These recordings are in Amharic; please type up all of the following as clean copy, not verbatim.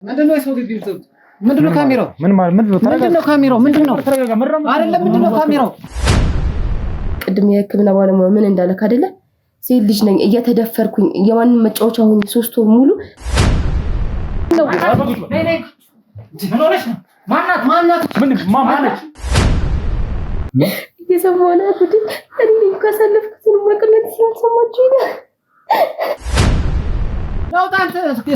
ምንድነው የሰው ልጅ ይርጥ ምንድነው ካሜራው ምን ማለት ምንድነው ካሜራው ምንድነው አይደለም ምንድነው ካሜራው ቅድም የህክምና ባለሙያ ምን እንዳለክ አይደለ ሴት ልጅ ነኝ እየተደፈርኩኝ የማንም መጫወቻ ሆኜ 3 ወር ሙሉ ማናት የሰማና ጉድ እኔ ከሰለፍኩት መቅነት ሲሰማችሁ ነው ታንተ እስኪ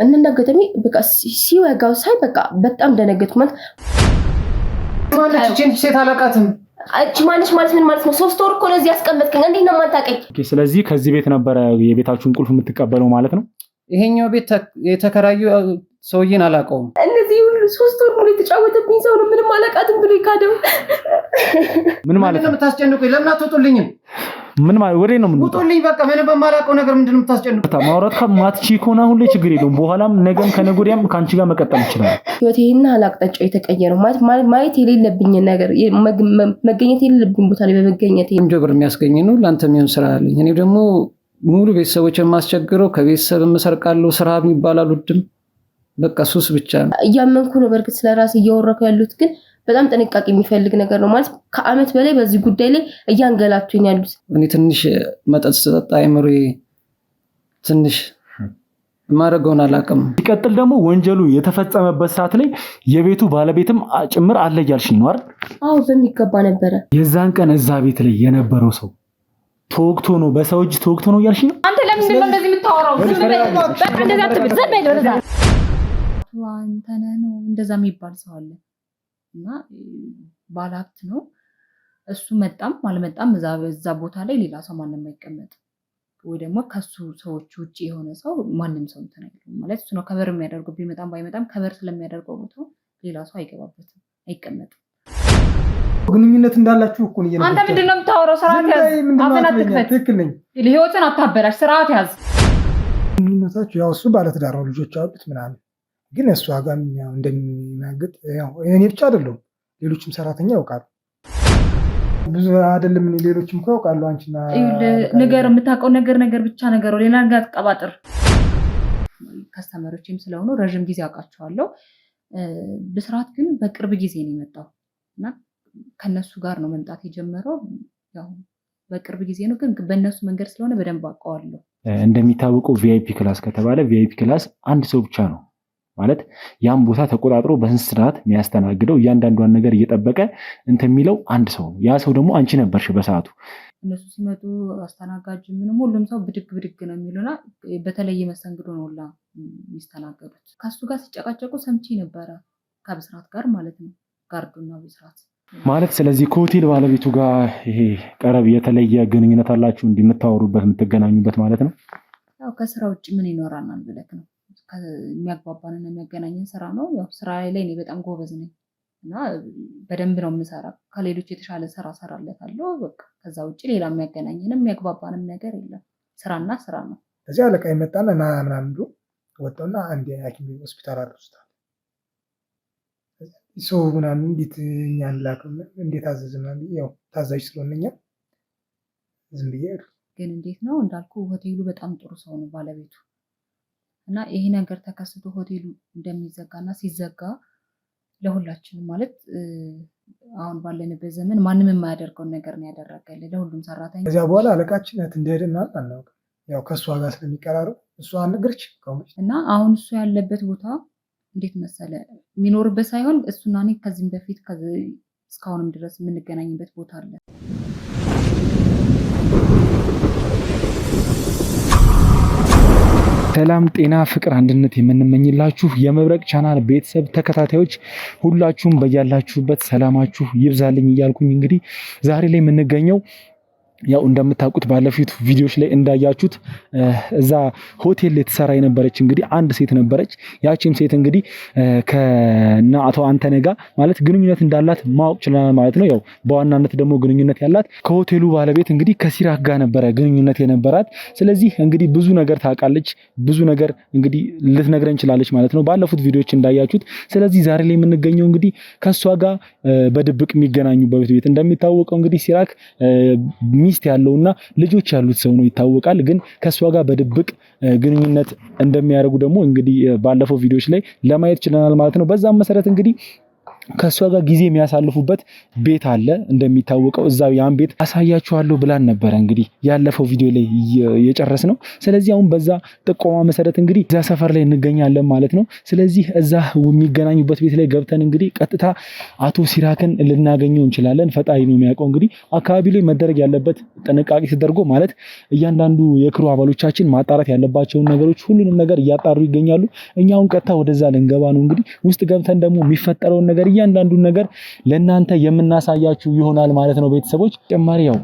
እና ገተሚ በቃ ሲወጋው ሳይ በቃ በጣም ደነገጥኩ ማለት እቺን ሴት አላቃትም አቺ ማለት ምን ማለት ነው 3 ወር እኮ ለዚህ ያስቀመጥከኝ እንዴት ነው ማንታቀኝ ስለዚህ ከዚህ ቤት ነበር የቤታችሁን ቁልፍ የምትቀበለው ማለት ነው ይሄኛው ቤት የተከራዩ ሰውዬን አላቀውም እነዚህ ሁሉ 3 ወር ሙሉ የተጫወተብኝ ሰው ነው ምንም አላቃትም ብሎ ይካደው ምን ማለት ነው የምታስጨንቁኝ ለምን አትወጡልኝም ምን ማለት ወሬ ነው ምን ውጡልኝ በቃ ምንም በማላቀው ነገር ምንድነው የምታስጨንቁት ማውራት ከማትቺ ኮና ሁሌ ችግር የለውም በኋላም ነገም ከነጎዲያም ካንቺ ጋር መቀጠል ይችላል ህይወቴና አላቅጣጫው የተቀየረው ማየት የሌለብኝ ነገር መገኘት የሌለብኝ ቦታ ላይ በመገኘት እንጀብር የሚያስገኝ ነው ላንተ ምን ስራ አለኝ እኔ ደግሞ ሙሉ ቤተሰቦችን ማስቸግረው ከቤተሰብ መሰርቃለሁ ስራ የሚባላል ውድም በቃ ሱስ ብቻ ነው እያመንኩ ነው በርግጥ ስለራስ እያወራኩ ያሉት ግን በጣም ጥንቃቄ የሚፈልግ ነገር ነው ማለት ከአመት በላይ በዚህ ጉዳይ ላይ እያንገላቱኝ ያሉት እኔ ትንሽ መጠጥ ስጠጣ አይምሮ ትንሽ ማረጋውን አላቀም ይቀጥል ደግሞ ወንጀሉ የተፈጸመበት ሰዓት ላይ የቤቱ ባለቤትም ጭምር አለ ያልሽኝ ነው አይደል አዎ በሚገባ ነበር የዛን ቀን እዛ ቤት ላይ የነበረው ሰው ተወክቶ ነው በሰው እጅ ተወክቶ ነው ያልሽኝ አንተ ለምን ነው እንደዚህ የምታወራው በቃ እንደዛ አትበል ዘበል ወደዛ አንተ ነው እንደዛ የሚባል ሰው አለ እና ባለሀብት ነው እሱ መጣም አልመጣም እዛ ቦታ ላይ ሌላ ሰው ማንንም አይቀመጥ ወይ ደግሞ ከሱ ሰዎች ውጪ የሆነ ሰው ማንንም ሰው እንተናገር ማለት እሱ ነው ከበር የሚያደርገው ቢመጣም ባይመጣም ከበር ስለሚያደርገው ቦታው ሌላ ሰው አይገባበትም አይቀመጥም ግንኙነት እንዳላችሁ እኮ ነው አንተ ምንድነው የምታወራው ስርዓት ያዝ አፈና ትክፈት ትክክል ነኝ ህይወትን አታበላሽ ስርዓት ያዝ ግንኙነታችሁ ያው እሱ ባለትዳር ነው ልጆች አሉት ምናምን ግን እሱ አጋም ያው እንደሚናገጥ ያው እኔ ብቻ አይደለም ሌሎችም ሰራተኛ ያውቃሉ ብዙ አይደለም ሌሎችም ያውቃሉ አንቺና ነገር የምታውቀው ነገር ብቻ ነገር ሌላ ነገር አትቀባጥር ከስተመሮችም ስለሆኑ ረጅም ጊዜ አውቃቸዋለሁ በስርዓት ግን በቅርብ ጊዜ ነው የመጣው እና ከነሱ ጋር ነው መምጣት የጀመረው ያው በቅርብ ጊዜ ነው ግን በእነሱ መንገድ ስለሆነ በደንብ አውቀዋለሁ እንደሚታወቀው ቪአይፒ ክላስ ከተባለ ቪአይፒ ክላስ አንድ ሰው ብቻ ነው ማለት ያም ቦታ ተቆጣጥሮ በስንስራት የሚያስተናግደው እያንዳንዱን ነገር እየጠበቀ የሚለው አንድ ሰው ነው ያ ሰው ደግሞ አንቺ ነበርሽ በሰዓቱ እነሱ ሲመጡ አስተናጋጅ ምንም ሁሉም ሰው ብድግ ነው የሚሉና በተለየ መስተንግዶ ነውላ የሚስተናገዱት ከሱ ጋር ሲጨቃጨቁ ሰምቼ ነበረ ከብስራት ጋር ማለት ነው ጋርዱና ብስራት ማለት ስለዚህ ከሆቴል ባለቤቱ ጋር ይሄ ቀረብ የተለየ ግንኙነት አላችሁ እንደምታወሩበት የምትገናኙበት ማለት ነው ያው ከስራ ውጭ ምን ይኖራናል ብለክ ነው የሚያግባባንና የሚያገናኘን ስራ ነው ያው ስራ ላይ እኔ በጣም ጎበዝ ነኝ እና በደንብ ነው የምሰራ ከሌሎች የተሻለ ስራ ሰራለታለሁ በቃ ከዛ ውጪ ሌላ የሚያገናኘንም የሚያግባባንም ነገር የለም ስራና ስራ ነው እዚያ አለቃ ይመጣና ምናምን ብሎ ወጣውና አንድ ሐኪም ሆስፒታል አድርሶታል ሰው ምናምን እንዴት እኛን ላከም እንዴት አዘዝናል ያው ታዛዥ ስለሆነኛ ዝም ብዬ ግን እንዴት ነው እንዳልኩ ሆቴሉ በጣም ጥሩ ሰው ነው ባለቤቱ እና ይሄ ነገር ተከስቶ ሆቴሉ እንደሚዘጋና ሲዘጋ ለሁላችንም ማለት አሁን ባለንበት ዘመን ማንንም የማያደርገው ነገር ነው ያደረገልን ለሁሉም ሰራተኛ ከዚያ በኋላ አለቃችን እንደሄደና አናውቅም ያው ከሷ ጋር ስለሚቀራረው እሷ አነገረች እና አሁን እሱ ያለበት ቦታ እንዴት መሰለ የሚኖርበት ሳይሆን እሱና እኔ ከዚህም በፊት እስካሁንም ድረስ የምንገናኝበት ቦታ አለ ሰላም ጤና ፍቅር አንድነት የምንመኝላችሁ የመብረቅ ቻናል ቤተሰብ ተከታታዮች ሁላችሁም በያላችሁበት ሰላማችሁ ይብዛልኝ እያልኩኝ እንግዲህ ዛሬ ላይ የምንገኘው ያው እንደምታውቁት ባለፉት ቪዲዮዎች ላይ እንዳያችሁት እዛ ሆቴል ላይ ተሰራ የነበረች እንግዲህ አንድ ሴት ነበረች ያቺም ሴት እንግዲህ ከና አቶ አንተነጋ ማለት ግንኙነት እንዳላት ማወቅ ችለናል ማለት ነው ያው በዋናነት ደግሞ ግንኙነት ያላት ከሆቴሉ ባለቤት እንግዲህ ከሲራክ ጋር ነበረ ግንኙነት የነበራት ስለዚህ እንግዲህ ብዙ ነገር ታውቃለች ብዙ ነገር እንግዲህ ልትነግረን ችላለች ማለት ነው ባለፉት ቪዲዮዎች እንዳያችሁት ስለዚህ ዛሬ ላይ የምንገኘው እንግዲህ ከሷ ጋር በድብቅ የሚገናኙበት ቤት እንደሚታወቀው እንግዲህ ሲራክ ሚስት ያለውና ልጆች ያሉት ሰው ነው ይታወቃል። ግን ከሷ ጋር በድብቅ ግንኙነት እንደሚያደርጉ ደግሞ እንግዲህ ባለፈው ቪዲዮዎች ላይ ለማየት ችለናል ማለት ነው። በዛም መሰረት እንግዲህ ከሷ ጋር ጊዜ የሚያሳልፉበት ቤት አለ እንደሚታወቀው እዛው ያን ቤት አሳያችኋለሁ ብላን ነበር እንግዲህ ያለፈው ቪዲዮ ላይ የጨረስ ነው። ስለዚህ አሁን በዛ ጥቆማ መሰረት እንግዲህ እዛ ሰፈር ላይ እንገኛለን ማለት ነው። ስለዚህ እዛ የሚገናኙበት ቤት ላይ ገብተን እንግዲህ ቀጥታ አቶ ሲራክን ልናገኘው እንችላለን። ፈጣሪ ነው የሚያውቀው። እንግዲህ አካባቢ ላይ መደረግ ያለበት ጥንቃቄ ተደርጎ ማለት እያንዳንዱ የክሩ አባሎቻችን ማጣራት ያለባቸውን ነገሮች ሁሉንም ነገር እያጣሩ ይገኛሉ። እኛውን ቀጥታ ወደዛ ልንገባ ነው። እንግዲህ ውስጥ ገብተን ደግሞ የሚፈጠረውን ነገር እያንዳንዱን ነገር ለእናንተ የምናሳያችሁ ይሆናል ማለት ነው። ቤተሰቦች ተጨማሪ ያው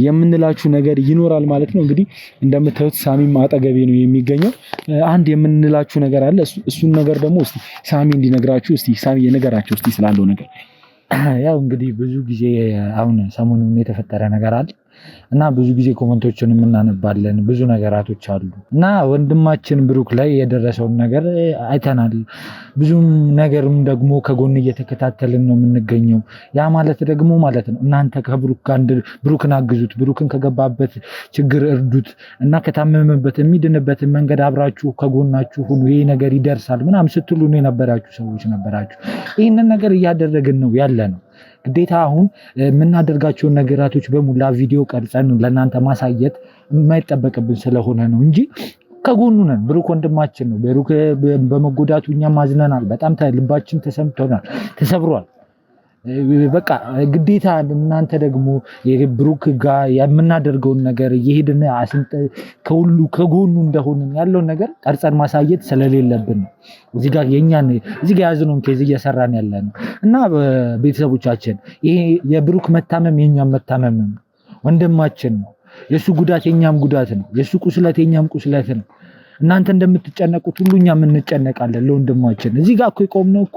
የምንላችሁ ነገር ይኖራል ማለት ነው። እንግዲህ እንደምታዩት ሳሚም አጠገቤ ነው የሚገኘው። አንድ የምንላችሁ ነገር አለ። እሱን ነገር ደግሞ እስቲ ሳሚ እንዲነግራችሁ እስቲ ሳሚ የነገራችሁ እስቲ ስላለው ነገር። ያው እንግዲህ ብዙ ጊዜ አሁን ሰሞኑን የተፈጠረ ነገር አለ እና ብዙ ጊዜ ኮመንቶችን እናነባለን። ብዙ ነገራቶች አሉ እና ወንድማችን ብሩክ ላይ የደረሰውን ነገር አይተናል። ብዙም ነገርም ደግሞ ከጎን እየተከታተልን ነው የምንገኘው። ያ ማለት ደግሞ ማለት ነው እናንተ ከብሩክ ጋር ብሩክን አግዙት፣ ብሩክን ከገባበት ችግር እርዱት እና ከታመመበት የሚድንበትን መንገድ አብራችሁ ከጎናችሁ ሁኑ፣ ይሄ ነገር ይደርሳል ምናምን ስትሉ ነው የነበራችሁ ሰዎች ነበራችሁ። ይህንን ነገር እያደረግን ነው ያለ ነው። ግዴታ አሁን የምናደርጋቸውን ነገራቶች በሙላ ቪዲዮ ቀርጸን ለእናንተ ማሳየት የማይጠበቅብን ስለሆነ ነው እንጂ ከጎኑ ነን። ብሩክ ወንድማችን ነው። ብሩክ በመጎዳቱ እኛም አዝነናል። በጣም ልባችን ተሰምቶናል፣ ተሰብሯል። በቃ ግዴታ እናንተ ደግሞ የብሩክ ጋር የምናደርገውን ነገር እየሄድን ከሁሉ ከጎኑ እንደሆንን ያለውን ነገር ቀርጸን ማሳየት ስለሌለብን ነው እዚህ ጋር ያዝነውን ኬዝ እየሰራን ያለ ነው እና ቤተሰቦቻችን ይሄ የብሩክ መታመም የኛም መታመም ነው። ወንድማችን ነው። የሱ ጉዳት የኛም ጉዳት ነው። የሱ ቁስለት የኛም ቁስለት ነው። እናንተ እንደምትጨነቁት ሁሉ እኛም እንጨነቃለን ለወንድማችን። እዚህ ጋር እኮ የቆምነው እኮ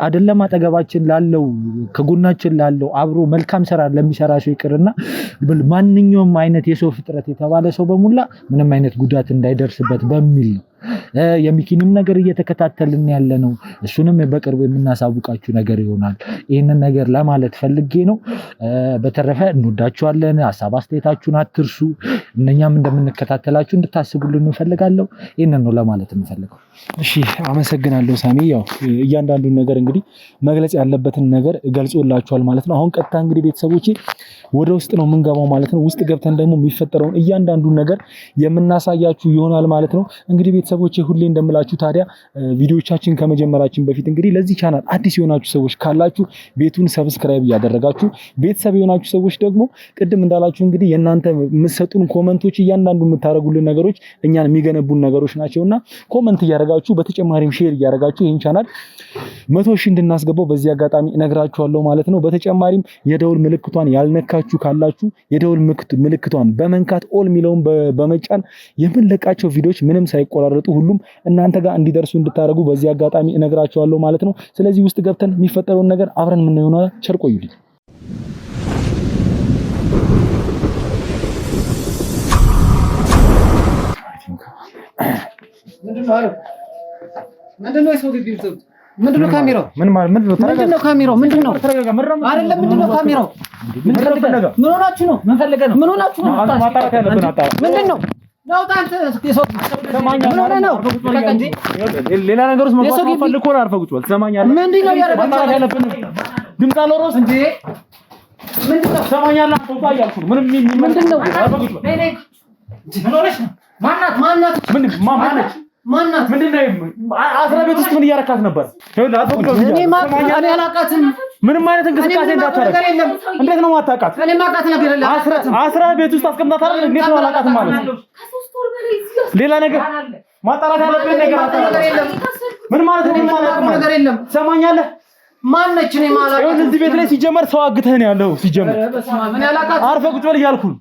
አይደለም አጠገባችን ላለው ከጎናችን ላለው አብሮ መልካም ስራ ለሚሰራ ሰው ይቅርና ማንኛውም አይነት የሰው ፍጥረት የተባለ ሰው በሙላ ምንም አይነት ጉዳት እንዳይደርስበት በሚል ነው። የሚኪንም ነገር እየተከታተልን ያለ ነው። እሱንም በቅርቡ የምናሳውቃችሁ ነገር ይሆናል። ይህንን ነገር ለማለት ፈልጌ ነው። በተረፈ እንወዳችኋለን። ሀሳብ አስተያየታችሁን አትርሱ። እኛም እንደምንከታተላችሁ እንድታስቡልን እንፈልጋለሁ። ይህንን ነው ለማለት እንፈልገው። እሺ አመሰግናለሁ ሳሚ። ያው እያንዳንዱን ነገር እንግዲህ መግለጽ ያለበትን ነገር ገልጾላችኋል ማለት ነው። አሁን ቀጥታ እንግዲህ ቤተሰቦቼ ወደ ውስጥ ነው የምንገባው ማለት ነው። ውስጥ ገብተን ደግሞ የሚፈጠረውን እያንዳንዱን ነገር የምናሳያችሁ ይሆናል ማለት ነው። እንግዲህ ቤተሰቦቼ ሁሌ እንደምላችሁ ታዲያ ቪዲዮቻችን ከመጀመራችን በፊት እንግዲህ ለዚህ ቻናል አዲስ የሆናችሁ ሰዎች ካላችሁ ቤቱን ሰብስክራይብ እያደረጋችሁ፣ ቤተሰብ የሆናችሁ ሰዎች ደግሞ ቅድም እንዳላችሁ እንግዲህ የእናንተ የምትሰጡን ኮመንቶች እያንዳንዱ የምታደርጉልን ነገሮች እኛን የሚገነቡን ነገሮች ናቸውና ኮመንት እያደረጋችሁ በተጨማሪም ሼር እያደረጋችሁ ይህን ቻናል 100,000 እንድናስገባው በዚህ አጋጣሚ እነግራችኋለሁ ማለት ነው። በተጨማሪም የደውል ምልክቷን ያልነካችሁ ካላችሁ የደውል ምልክቷን በመንካት ኦል ሚለውን በመጫን የምንለቃቸው ቪዲዮዎች ምንም ሳይቆራረጡ ሁሉም እናንተ ጋር እንዲደርሱ እንድታደርጉ በዚህ አጋጣሚ እነግራችኋለሁ ማለት ነው። ስለዚህ ውስጥ ገብተን የሚፈጠረውን ነገር አብረን የምናየው ነው። ቸር ቆዩልኝ። ምንድነው ሰው ግቢ ውስጥ ምንድነው ካሜራው? ምንድነው ካሜራው? ምንድነው አይደለም? ምንድነው ካሜራው? ምን ሆናችሁ ነው? ምን ፈልገህ ነው? ምን ሆናችሁ ነው? ማጣራት ያለብን አጣራ። ምንድነው ናውጣንተ የሰው ነው ሌላ ነገር ውስጥ መግባት ፈልጎ ነው። አርፈህ ቁጭ በል። ትሰማኛለህ? ምንድነው ያለብን? ድምፅ አልወረስ እንዴ? ምንድነው? ትሰማኛለህ? አውጣ እያልኩ ነው። ምንድነው? አርፈህ ቁጭ በል። ምን ሆነሽ ነው? ማናት? ምንድነው? አስራ ቤት ውስጥ ምን እያረካት ነበር? እኔ አላውቃትም። ምንም አይነት እንቅስቃሴ እንዳታረግ። እንዴት ነው ማታውቃት? እኔ ማውቃት ነገር የለም። አስራ ቤት ውስጥ አስቀምጣት አይደል? እንዴት ነው አላውቃትም ማለት ነው? ሌላ ነገር ማጣራት ያለብን ነገር የለም። ምን ማለት ነው? ማላውቃት ነገር የለም። ትሰማኛለህ? ማነች? እኔ ማላውቃት። ይኸውልህ እዚህ ቤት ላይ ሲጀመር ሰው አግተህ ነው ያለው። ሲጀመር አርፈህ ቁጭ በል እያልኩ ነው።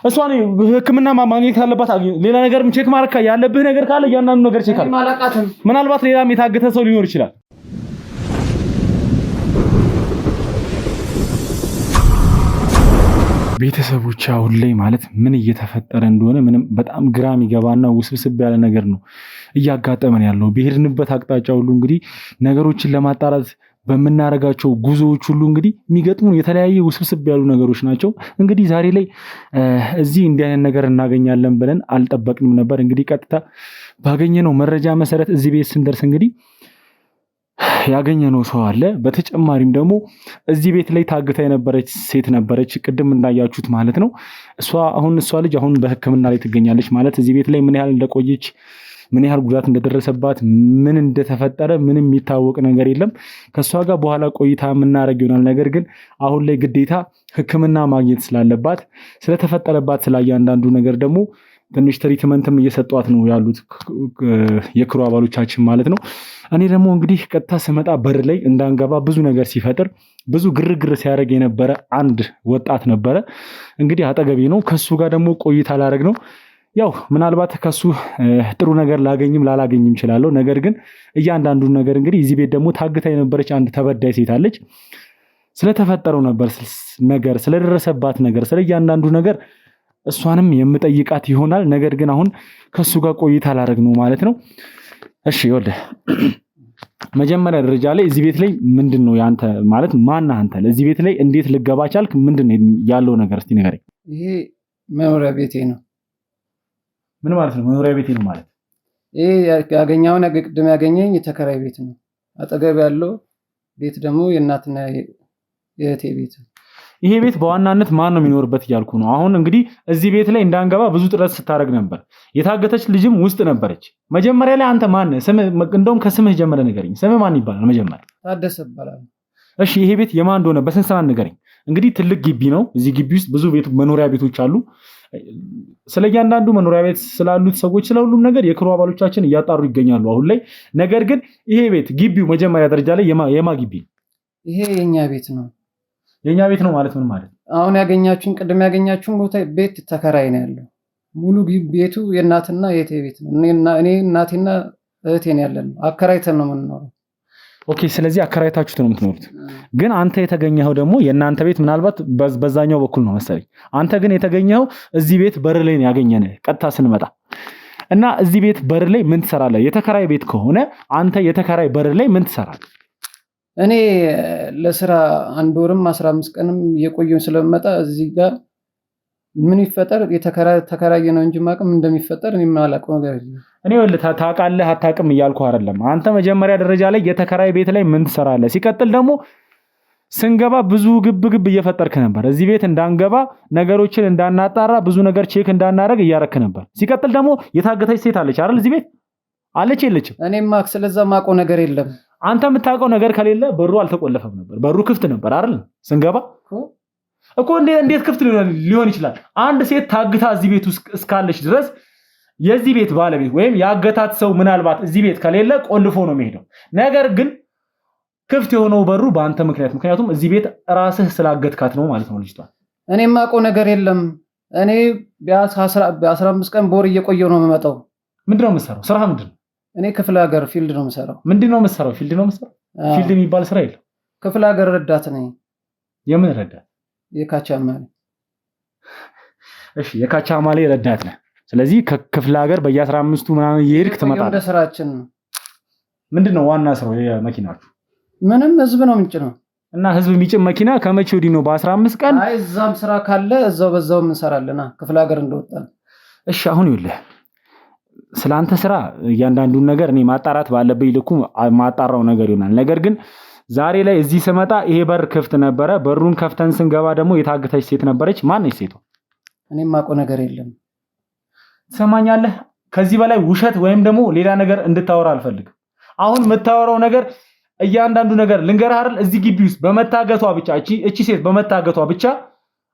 እሷን ሕክምና ማግኘት ያለባት ሌላ ነገርም ቼክ ማድረግ ያለብህ ነገር ካለ እያንዳንዱ ነገር ቼክ አድርግ። ምናልባት ሌላም የታገተ ሰው ሊኖር ይችላል። ቤተሰቦች አሁን ላይ ማለት ምን እየተፈጠረ እንደሆነ ምንም በጣም ግራ የሚገባና ውስብስብ ያለ ነገር ነው እያጋጠመን ያለው። በሄድንበት አቅጣጫ ሁሉ እንግዲህ ነገሮችን ለማጣራት በምናረጋቸው ጉዞዎች ሁሉ እንግዲህ የሚገጥሙ የተለያየ ውስብስብ ያሉ ነገሮች ናቸው። እንግዲህ ዛሬ ላይ እዚህ እንዲህ አይነት ነገር እናገኛለን ብለን አልጠበቅንም ነበር። እንግዲህ ቀጥታ ባገኘነው መረጃ መሰረት እዚህ ቤት ስንደርስ እንግዲህ ያገኘነው ሰው አለ። በተጨማሪም ደግሞ እዚህ ቤት ላይ ታግታ የነበረች ሴት ነበረች፣ ቅድም እንዳያችሁት ማለት ነው። እሷ ልጅ አሁን በሕክምና ላይ ትገኛለች ማለት እዚህ ቤት ላይ ምን ያህል እንደቆየች ምን ያህል ጉዳት እንደደረሰባት ምን እንደተፈጠረ ምንም የሚታወቅ ነገር የለም። ከእሷ ጋር በኋላ ቆይታ የምናደርግ ይሆናል። ነገር ግን አሁን ላይ ግዴታ ሕክምና ማግኘት ስላለባት ስለተፈጠረባት ስለ እያንዳንዱ ነገር ደግሞ ትንሽ ትሪትመንትም እየሰጧት ነው ያሉት የክሩ አባሎቻችን ማለት ነው። እኔ ደግሞ እንግዲህ ቀጥታ ስመጣ በር ላይ እንዳንገባ ብዙ ነገር ሲፈጥር ብዙ ግርግር ሲያደርግ የነበረ አንድ ወጣት ነበረ። እንግዲህ አጠገቤ ነው። ከሱ ጋር ደግሞ ቆይታ ላደርግ ነው። ያው ምናልባት ከሱ ጥሩ ነገር ላገኝም ላላገኝም እችላለሁ። ነገር ግን እያንዳንዱን ነገር እንግዲህ እዚህ ቤት ደግሞ ታግታ የነበረች አንድ ተበዳይ ሴት አለች። ስለተፈጠረው ነገር ስለደረሰባት ነገር ስለ እያንዳንዱ ነገር እሷንም የምጠይቃት ይሆናል። ነገር ግን አሁን ከሱ ጋር ቆይታ ላደርግ ነው ማለት ነው። እሺ ይኸውልህ መጀመሪያ ደረጃ ላይ እዚህ ቤት ላይ ምንድን ነው ያንተ ማለት ማነህ አንተ? እዚህ ቤት ላይ እንዴት ልገባ ቻልክ? ምንድን ነው ያለው ነገር እስቲ ንገረኝ። ይሄ መኖሪያ ቤቴ ነው። ምን ማለት ነው መኖሪያ ቤቴ ነው ማለት? ይሄ ያገኘውን ቅድም ያገኘኝ የተከራይ ቤት ነው። አጠገብ ያለው ቤት ደግሞ የእናትና የእህቴ ቤት ነው። ይሄ ቤት በዋናነት ማን ነው የሚኖርበት እያልኩ ነው። አሁን እንግዲህ እዚህ ቤት ላይ እንዳንገባ ብዙ ጥረት ስታደርግ ነበር። የታገተች ልጅም ውስጥ ነበረች። መጀመሪያ ላይ አንተ ማን ነህ? እንደውም ከስምህ ጀምረህ ንገረኝ። ስምህ ማን ይባላል መጀመሪያ? ታደሰ ይባላል። እሺ ይሄ ቤት የማን እንደሆነ በስንት ሰዓት ንገረኝ። እንግዲህ ትልቅ ግቢ ነው። እዚህ ግቢ ውስጥ ብዙ መኖሪያ ቤቶች አሉ። ስለ እያንዳንዱ መኖሪያ ቤት ስላሉት ሰዎች ስለሁሉም ነገር የክሩ አባሎቻችን እያጣሩ ይገኛሉ አሁን ላይ። ነገር ግን ይሄ ቤት ግቢው መጀመሪያ ደረጃ ላይ የማ ግቢ? ይሄ የኛ ቤት ነው። የኛ ቤት ነው ማለት ምን ማለት? አሁን ያገኛችሁን ቅድም ያገኛችሁን ቦታ ቤት ተከራይ ነው ያለው። ሙሉ ቤቱ የእናትና የእህቴ ቤት ነው። እኔ እናቴና እህቴን ያለን አከራይተን ነው የምንኖረው። ኦኬ ስለዚህ አከራይታችሁት ነው የምትኖሩት። ግን አንተ የተገኘኸው ደግሞ የእናንተ ቤት ምናልባት በዛኛው በኩል ነው መሰለኝ። አንተ ግን የተገኘኸው እዚህ ቤት በር ላይ ነው ያገኘንህ ቀጥታ ስንመጣ እና እዚህ ቤት በር ላይ ምን ትሰራለህ? የተከራይ ቤት ከሆነ አንተ የተከራይ በር ላይ ምን ትሰራለህ? እኔ ለስራ 1 ወርም 15 ቀንም የቆየውን ስለመጣ እዚህ ጋር ምን ይፈጠር ተከራየ ነው እንጂ ማቅም እንደሚፈጠር እኔ የማላውቀው ነገር የለም። እኔ ወልታ ታውቃለህ አታውቅም እያልኩ አይደለም። አንተ መጀመሪያ ደረጃ ላይ የተከራይ ቤት ላይ ምን ትሰራለህ? ሲቀጥል ደግሞ ስንገባ ብዙ ግብ እየፈጠርክ ነበር። እዚህ ቤት እንዳንገባ ነገሮችን እንዳናጣራ ብዙ ነገር ቼክ እንዳናደርግ እያረክ ነበር። ሲቀጥል ደግሞ የታገተች ሴት አለች አይደል? እዚህ ቤት አለች የለችም? እኔማ ስለዛ ማውቀው ነገር የለም። አንተ የምታውቀው ነገር ከሌለ በሩ አልተቆለፈም ነበር። በሩ ክፍት ነበር አይደል? ስንገባ እኮ እንዴት ክፍት ሊሆን ይችላል? አንድ ሴት ታግታ እዚህ ቤት ውስጥ እስካለች ድረስ የዚህ ቤት ባለቤት ወይም ያገታት ሰው ምናልባት እዚህ ቤት ከሌለ ቆልፎ ነው የሚሄደው። ነገር ግን ክፍት የሆነው በሩ በአንተ ምክንያቱም እዚህ ቤት ራስህ ስላገትካት ነው ማለት ነው ልጅቷ። እኔ የማውቀው ነገር የለም። እኔ ቢያንስ 15 ቀን በወር እየቆየሁ ነው የምመጣው። ምንድነው የምትሰራው? ስራ ምንድነው? እኔ ክፍለ ሀገር ፊልድ ነው የምሰራው። ምንድነው የምትሰራው? ፊልድ ነው የምትሰራው? ፊልድ የሚባል ስራ የለም። ክፍለ ሀገር ረዳት ነኝ። የምን ረዳት? የካቻማሌ። እሺ የካቻማሌ ረዳት ነህ። ስለዚህ ከክፍለ ሀገር በየ15ቱ ምናምን እየሄድክ ትመጣለህ። ወደ ስራችን ነው። ምንድነው ዋና ስራው የመኪናችሁ? ምንም ህዝብ ነው ምንጭ ነው። እና ህዝብ የሚጭን መኪና ከመቼ ወዲህ ነው በ15 ቀን? አይ እዛም ስራ ካለ በዛው እንሰራለና ክፍለ ሀገር እንደወጣን። እሺ አሁን ይኸውልህ ስላንተ ስራ እያንዳንዱን ነገር እኔ ማጣራት ባለብኝ ልኩ ማጣራው ነገር ይሆናል። ነገር ግን ዛሬ ላይ እዚህ ስመጣ ይሄ በር ክፍት ነበረ። በሩን ከፍተን ስንገባ ደግሞ የታገተች ሴት ነበረች። ማን ነች ሴቷ? እኔ የማውቀው ነገር የለም። ትሰማኛለህ? ከዚህ በላይ ውሸት ወይም ደግሞ ሌላ ነገር እንድታወራ አልፈልግም። አሁን የምታወራው ነገር እያንዳንዱ ነገር ልንገርህ አይደል? እዚህ ግቢ ውስጥ በመታገቷ ብቻ እቺ ሴት በመታገቷ ብቻ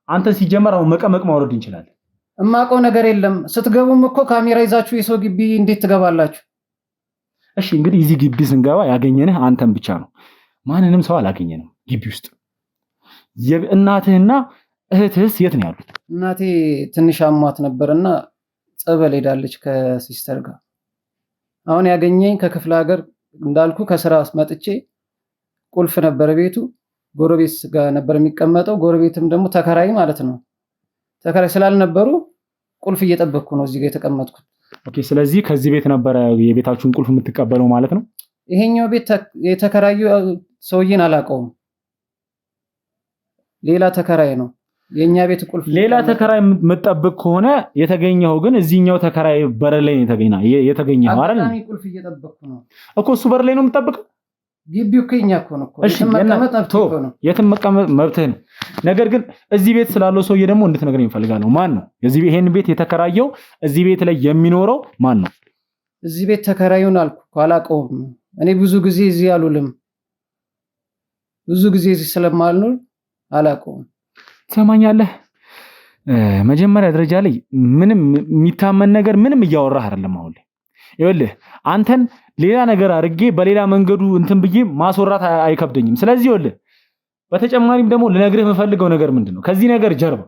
አንተ ሲጀመር አሁን መቀመቅ ማውረድ እንችላለን። እማውቀው ነገር የለም። ስትገቡም እኮ ካሜራ ይዛችሁ የሰው ግቢ እንዴት ትገባላችሁ? እሺ እንግዲህ እዚህ ግቢ ስንገባ ያገኘንህ አንተን ብቻ ነው። ማንንም ሰው አላገኘንም ግቢ ውስጥ። እናትህና እህትህስ የት ነው ያሉት? እናቴ ትንሽ አሟት ነበርና ጸበል ሄዳለች ከሲስተር ጋር። አሁን ያገኘኝ ከክፍለ ሀገር እንዳልኩ ከስራ መጥቼ ቁልፍ ነበር ቤቱ ጎረቤት ጋር ነበር የሚቀመጠው። ጎረቤትም ደግሞ ተከራይ ማለት ነው። ተከራይ ስላልነበሩ ቁልፍ እየጠበቅኩ ነው እዚህ ጋር የተቀመጥኩት። ኦኬ ስለዚህ ከዚህ ቤት ነበረ የቤታችሁን ቁልፍ የምትቀበለው ማለት ነው? ይሄኛው ቤት የተከራዩ ሰውዬን አላውቀውም። ሌላ ተከራይ ነው። የኛ ቤት ቁልፍ ሌላ ተከራይ የምትጠብቅ ከሆነ የተገኘው ግን እዚህኛው ተከራይ በር ላይ ነው የተገኘው አይደል? አጋጣሚ ቁልፍ እየጠበቅኩ ነው እኮ እሱ በር ላይ ነው የምትጠብቀው። ግቢው ከኛ እኮ ነው እኮ የትም መቀመጥ መብትህ ነው። ነገር ግን እዚህ ቤት ስላለው ሰውዬ ደግሞ እንድትነግረኝ እፈልጋለሁ። ማን ነው ይሄን ቤት የተከራየው? እዚህ ቤት ላይ የሚኖረው ማን ነው? እዚህ ቤት ተከራዩን አልኩ እኮ አላውቀውም። እኔ ብዙ ጊዜ እዚህ አልውልም። ብዙ ጊዜ እዚህ ስለማልኖር አላውቀውም። ትሰማኛለህ? መጀመሪያ ደረጃ ላይ ምንም የሚታመን ነገር ምንም እያወራህ አይደለም። አሁን ላይ ይኸውልህ አንተን ሌላ ነገር አድርጌ በሌላ መንገዱ እንትን ብዬ ማስወራት አይከብደኝም። ስለዚህ ይኸውልህ በተጨማሪም ደግሞ ልነግርህ የምፈልገው ነገር ምንድነው? ከዚህ ነገር ጀርባ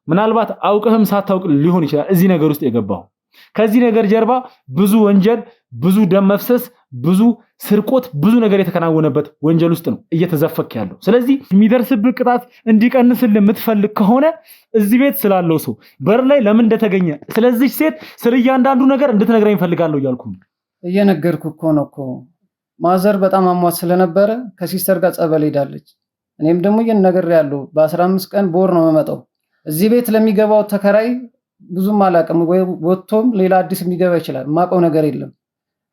ምናልባት አውቀህም ሳታውቅ ሊሆን ይችላል እዚህ ነገር ውስጥ የገባው። ከዚህ ነገር ጀርባ ብዙ ወንጀል፣ ብዙ ደም መፍሰስ፣ ብዙ ስርቆት፣ ብዙ ነገር የተከናወነበት ወንጀል ውስጥ ነው እየተዘፈክ ያለው። ስለዚህ የሚደርስብህ ቅጣት እንዲቀንስልህ የምትፈልግ ከሆነ እዚህ ቤት ስላለው ሰው በር ላይ ለምን እንደተገኘ ስለዚህ ሴት ስለ እያንዳንዱ ነገር እንድትነግረኝ እፈልጋለሁ እያልኩ ነው። እየነገርኩ እኮ ነው እኮ ማዘር በጣም አሟት ስለነበረ ከሲስተር ጋር ጸበል ሄዳለች። እኔም ደግሞ እየነገርኩ በ15 ቀን ቦር ነው የምመጣው። እዚህ ቤት ለሚገባው ተከራይ ብዙም አላውቅም። ወይ ወጥቶም ሌላ አዲስ የሚገባ ይችላል። የማውቀው ነገር የለም።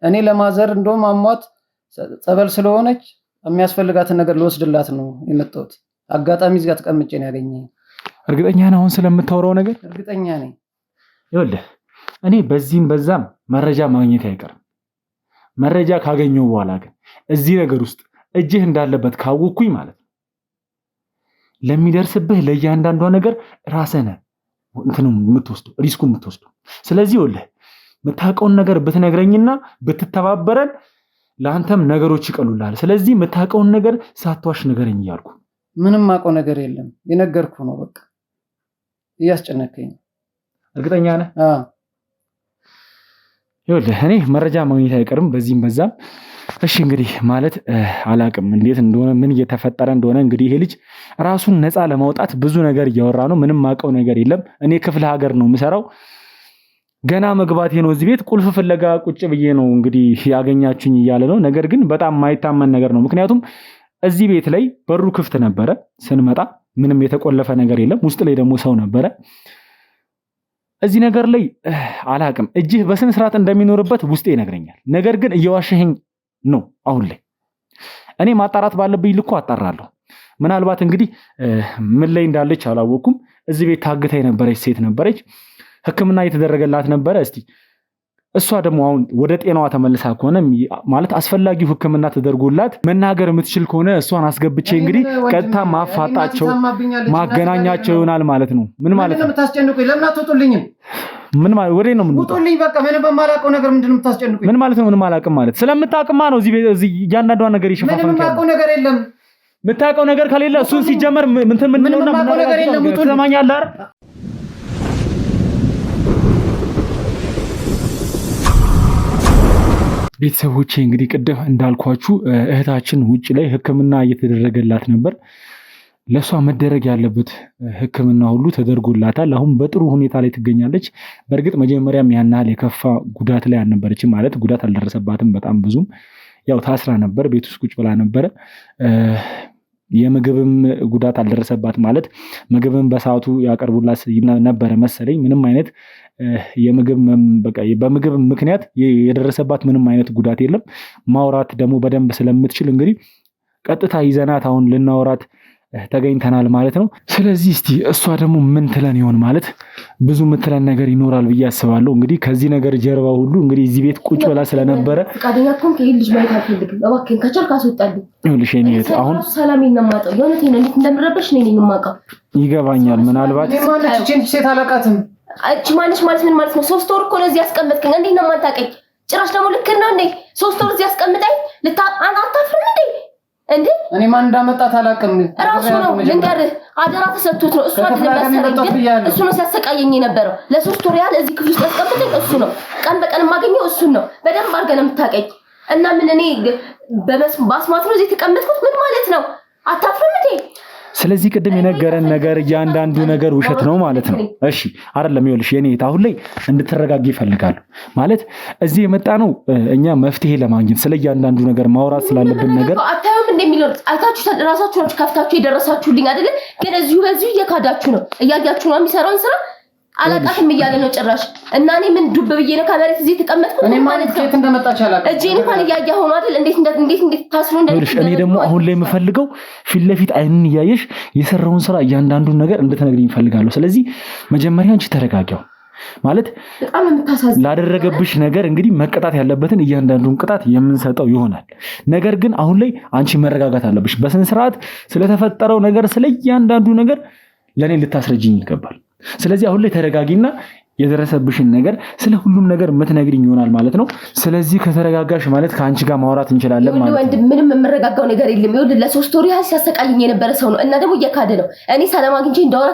እኔ ለማዘር እንደውም አሟት ጸበል ስለሆነች የሚያስፈልጋትን ነገር ልወስድላት ነው የመጣሁት። አጋጣሚ እዚህ ጋር ተቀምጬ ነው ያገኘኝ። እርግጠኛ ነህ አሁን ስለምታወራው ነገር? እርግጠኛ ነኝ። ይኸውልህ እኔ በዚህም በዛም መረጃ ማግኘት አይቀርም። መረጃ ካገኘው በኋላ ግን እዚህ ነገር ውስጥ እጅህ እንዳለበት ካወኩኝ ማለት ነው ለሚደርስብህ ለእያንዳንዷ ነገር ራስህ ነህ እንትኑን የምትወስደው ሪስኩን የምትወስደው። ስለዚህ ይኸውልህ የምታውቀውን ነገር ብትነግረኝና ብትተባበረን ለአንተም ነገሮች ይቀሉልሃል። ስለዚህ የምታውቀውን ነገር ሳትዋሽ ንገረኝ እያልኩ። ምንም አውቀው ነገር የለም የነገርኩ ነው። በቃ እያስጨነቀኝ ነው። እርግጠኛ ነህ? ይኸውልህ እኔ መረጃ ማግኘት አይቀርም በዚህም በዛም። እሺ እንግዲህ ማለት አላቅም እንዴት እንደሆነ ምን እየተፈጠረ እንደሆነ። እንግዲህ ይሄ ልጅ ራሱን ነፃ ለማውጣት ብዙ ነገር እያወራ ነው። ምንም ማውቀው ነገር የለም። እኔ ክፍለ ሀገር ነው የምሰራው። ገና መግባቴ ነው እዚህ ቤት ቁልፍ ፍለጋ ቁጭ ብዬ ነው እንግዲህ ያገኛችሁኝ እያለ ነው። ነገር ግን በጣም ማይታመን ነገር ነው። ምክንያቱም እዚህ ቤት ላይ በሩ ክፍት ነበረ ስንመጣ፣ ምንም የተቆለፈ ነገር የለም። ውስጥ ላይ ደግሞ ሰው ነበረ። እዚህ ነገር ላይ አላቅም እጅህ በስነ ስርዓት እንደሚኖርበት ውስጤ ይነግረኛል። ነገር ግን እየዋሸኸኝ ነው። አሁን ላይ እኔ ማጣራት ባለብኝ ልኩ አጣራለሁ። ምናልባት እንግዲህ ምን ላይ እንዳለች አላወኩም። እዚህ ቤት ታግታ የነበረች ሴት ነበረች። ሕክምና እየተደረገላት ነበረ። እስቲ እሷ ደግሞ አሁን ወደ ጤናዋ ተመልሳ ከሆነ ማለት አስፈላጊው ሕክምና ተደርጎላት መናገር የምትችል ከሆነ እሷን አስገብቼ እንግዲህ ቀጥታ ማፋጣቸው ማገናኛቸው ይሆናል ማለት ነው። ምን ማለት ነው? የምታስጨንቁኝ ለምን አትወጡልኝም? ምን ማለት ወዴት ነው የምንወጣው? ውጡልኝ በቃ። ምንም በማላውቀው ነገር ምንድነው የምታስጨንቁኝ? ምን ማለት ነው? ምንም አላውቅም ማለት ስለምታውቅማ ነው እዚህ እያንዳንዷ ነገር ይሸፋፈን። ምንም የማውቀው ነገር የለም። የምታውቀው ነገር ከሌለ እሱን ሲጀመር ምንድነውና ምንም የማውቀው ነገር የለም። ውጡልኝ። ትሰማኛለህ አይደል? ቤተሰቦቼ እንግዲህ ቅድም እንዳልኳችሁ እህታችን ውጭ ላይ ሕክምና እየተደረገላት ነበር። ለሷ መደረግ ያለበት ሕክምና ሁሉ ተደርጎላታል። አሁን በጥሩ ሁኔታ ላይ ትገኛለች። በእርግጥ መጀመሪያም ያን ያህል የከፋ ጉዳት ላይ አልነበረችም፣ ማለት ጉዳት አልደረሰባትም። በጣም ብዙም ያው ታስራ ነበር፣ ቤት ውስጥ ቁጭ ብላ ነበረ። የምግብም ጉዳት አልደረሰባት፣ ማለት ምግብም በሰዓቱ ያቀርቡላት ነበረ መሰለኝ። ምንም አይነት በምግብ ምክንያት የደረሰባት ምንም አይነት ጉዳት የለም። ማውራት ደግሞ በደንብ ስለምትችል እንግዲህ ቀጥታ ይዘናት አሁን ልናወራት ተገኝተናል ማለት ነው። ስለዚህ እስቲ እሷ ደግሞ ምን ትለን ይሆን? ማለት ብዙ ምትለን ነገር ይኖራል ብዬ አስባለሁ። እንግዲህ ከዚህ ነገር ጀርባ ሁሉ እንግዲህ እዚህ ቤት ቁጭ ብላ ስለነበረ ፈቃደኛ ኮንክ ይሄ ልጅ ማየት አልፈልግም፣ እባክህን ከቻልክ አስወጣልኝ። ይኸውልሽ እኔ አሁን ሰላሜን ነው የማጣው። የሆነቴን ነው እንዴት እንደምረበሽ ነው እኔ የማውቀው። ይገባኛል። ምናልባት እቺን ሴት አላውቃትም። እቺ ማንሽ ማለት ምን ማለት ነው? 3 ወር እኮ ነው እዚህ ያስቀመጥከኝ። እንዴት ነው የማታውቀኝ? ጭራሽ ደግሞ ልክ ነው እንዴ? 3 ወር እዚህ ያስቀምጠኝ አታፍርም እንዴ? እንዴ እኔ ማን እንዳመጣት አላውቅም። ራሱ ነው ልንገርህ፣ አደራ ተሰጥቶት ነው እሱ እሱ ነው ሲያሰቃየኝ የነበረው። ለ3 ወር ያህል እዚህ ክፍል ውስጥ ያስቀምጠኝ እሱ ነው። ቀን በቀን የማገኘው እሱን ነው። በደንብ አድርገህ ነው የምታውቀኝ። እና ምን እኔ ባስማት ነው እዚህ የተቀመጥኩት? ምን ማለት ነው? አታፍርም እንዴ? ስለዚህ ቅድም የነገረን ነገር እያንዳንዱ ነገር ውሸት ነው ማለት ነው። እሺ አይደለም ይኸውልሽ የኔ አሁን ላይ እንድትረጋጊ ይፈልጋሉ ማለት እዚህ የመጣ ነው እኛ መፍትሄ ለማግኘት ስለ እያንዳንዱ ነገር ማውራት ስላለብን ነገር አታዩም እንደሚለው አይታችሁ ራሳችሁ ከፍታችሁ የደረሳችሁልኝ አይደለ? ግን እዚሁ በዚሁ እየካዳችሁ ነው። እያያችሁ ነው የሚሰራውን ስራ አላቃትም እያለ ነው ጭራሽ። እና እኔ ምን ዱብ ብዬ ነው ከመሬት እዚህ ተቀመጥኩት? እኔ ማለት ከየት እንደመጣች አላውቅም። እጄን እንኳን እያያሁ ነው አይደል? እንዴት ታስሮ እኔ ደግሞ አሁን ላይ የምፈልገው ፊት ለፊት አይንን እያየሽ የሰራውን ስራ እያንዳንዱን ነገር እንድትነግሪኝ እፈልጋለሁ። ስለዚህ መጀመሪያ አንቺ ተረጋጊው ማለት በጣም የምታሳዝን ላደረገብሽ ነገር እንግዲህ መቀጣት ያለበትን እያንዳንዱን ቅጣት የምንሰጠው ይሆናል። ነገር ግን አሁን ላይ አንቺ መረጋጋት አለብሽ። በስነ ስርዓት ስለተፈጠረው ነገር ስለ እያንዳንዱ ነገር ለኔ ልታስረጅኝ ይገባል። ስለዚህ አሁን ላይ ተረጋጊና የደረሰብሽን ነገር ስለ ሁሉም ነገር የምትነግሪኝ ይሆናል ማለት ነው። ስለዚህ ከተረጋጋሽ ማለት ከአንቺ ጋር ማውራት እንችላለን ማለት ነው። ወንድ ምንም የምረጋጋው ነገር የለም። ይኸውልህ ለሶስት ወር ያህል ሲያሰቃየኝ የነበረ ሰው ነው እና ደግሞ እየካደ ነው። እኔ ሰላም አግኝቼ እንዳወራ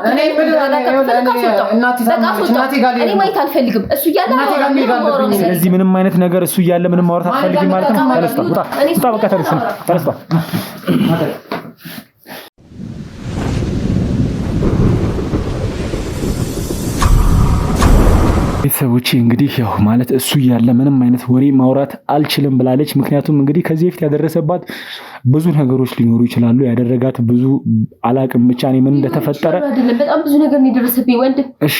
እኔ ማየት አልፈልግም። እሱ እያለ ስለዚህ ምንም አይነት ነገር እሱ እያለ ምንም ማውራት አልፈልግም ማለት ነው። ተነስታ ውጣ በቃ ተነስታ ቤተሰቦቼ እንግዲህ ያው ማለት እሱ ያለ ምንም አይነት ወሬ ማውራት አልችልም ብላለች። ምክንያቱም እንግዲህ ከዚህ በፊት ያደረሰባት ብዙ ነገሮች ሊኖሩ ይችላሉ። ያደረጋት ብዙ አላቅም ብቻ እኔ ምን እንደተፈጠረ በጣም ብዙ ነገር ነው የደረሰብኝ ወንድ። እሺ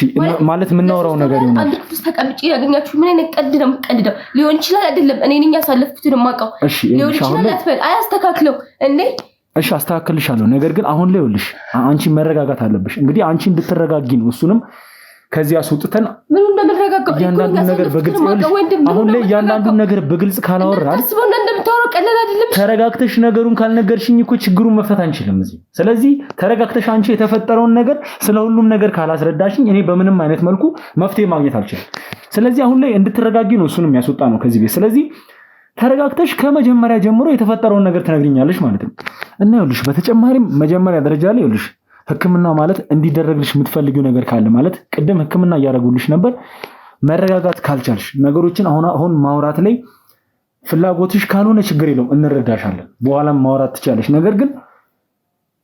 ማለት የምናወራው ነገር ይሆናል። አንድ ክፍል ተቀምጬ ያገኛችሁ ምን አይነት ቀልድ ነው የምትቀልደው? ሊሆን ይችላል አይደለም እኔ ነኝ ያሳለፍኩትን የማውቀው ሊሆን ይችላል አትበል። አያስተካክለው እንዴ እሺ አስተካክልሻለሁ። ነገር ግን አሁን ላይ ይኸውልሽ አንቺ መረጋጋት አለብሽ። እንግዲህ አንቺ እንድትረጋጊ ነው እሱንም ከዚህ አስወጥተን ምን እንደምረጋጋው እያንዳንዱ ነገር በግልጽ አሁን ላይ እያንዳንዱ ነገር በግልጽ ካላወራን አስቦና እንደምታወራው ቀላል አይደለም። ተረጋግተሽ ነገሩን ካልነገርሽኝ እኮ ችግሩን መፍታት አንችልም እዚህ። ስለዚህ ተረጋግተሽ አንቺ የተፈጠረውን ነገር ስለ ሁሉም ነገር ካላስረዳሽኝ እኔ በምንም አይነት መልኩ መፍትሄ ማግኘት አልችልም። ስለዚህ አሁን ላይ እንድትረጋጊ ነው እሱንም ያስወጣ ነው ከዚህ ቤት። ስለዚህ ተረጋግተሽ ከመጀመሪያ ጀምሮ የተፈጠረውን ነገር ትነግሪኛለሽ ማለት ነው። እና ይኸውልሽ በተጨማሪም መጀመሪያ ደረጃ ላይ ይኸውልሽ ህክምና ማለት እንዲደረግልሽ የምትፈልጊው ነገር ካለ ማለት ቅድም ህክምና እያደረጉልሽ ነበር። መረጋጋት ካልቻልሽ ነገሮችን አሁን ማውራት ላይ ፍላጎትሽ ካልሆነ ችግር የለውም እንረዳሻለን። በኋላም ማውራት ትችያለሽ። ነገር ግን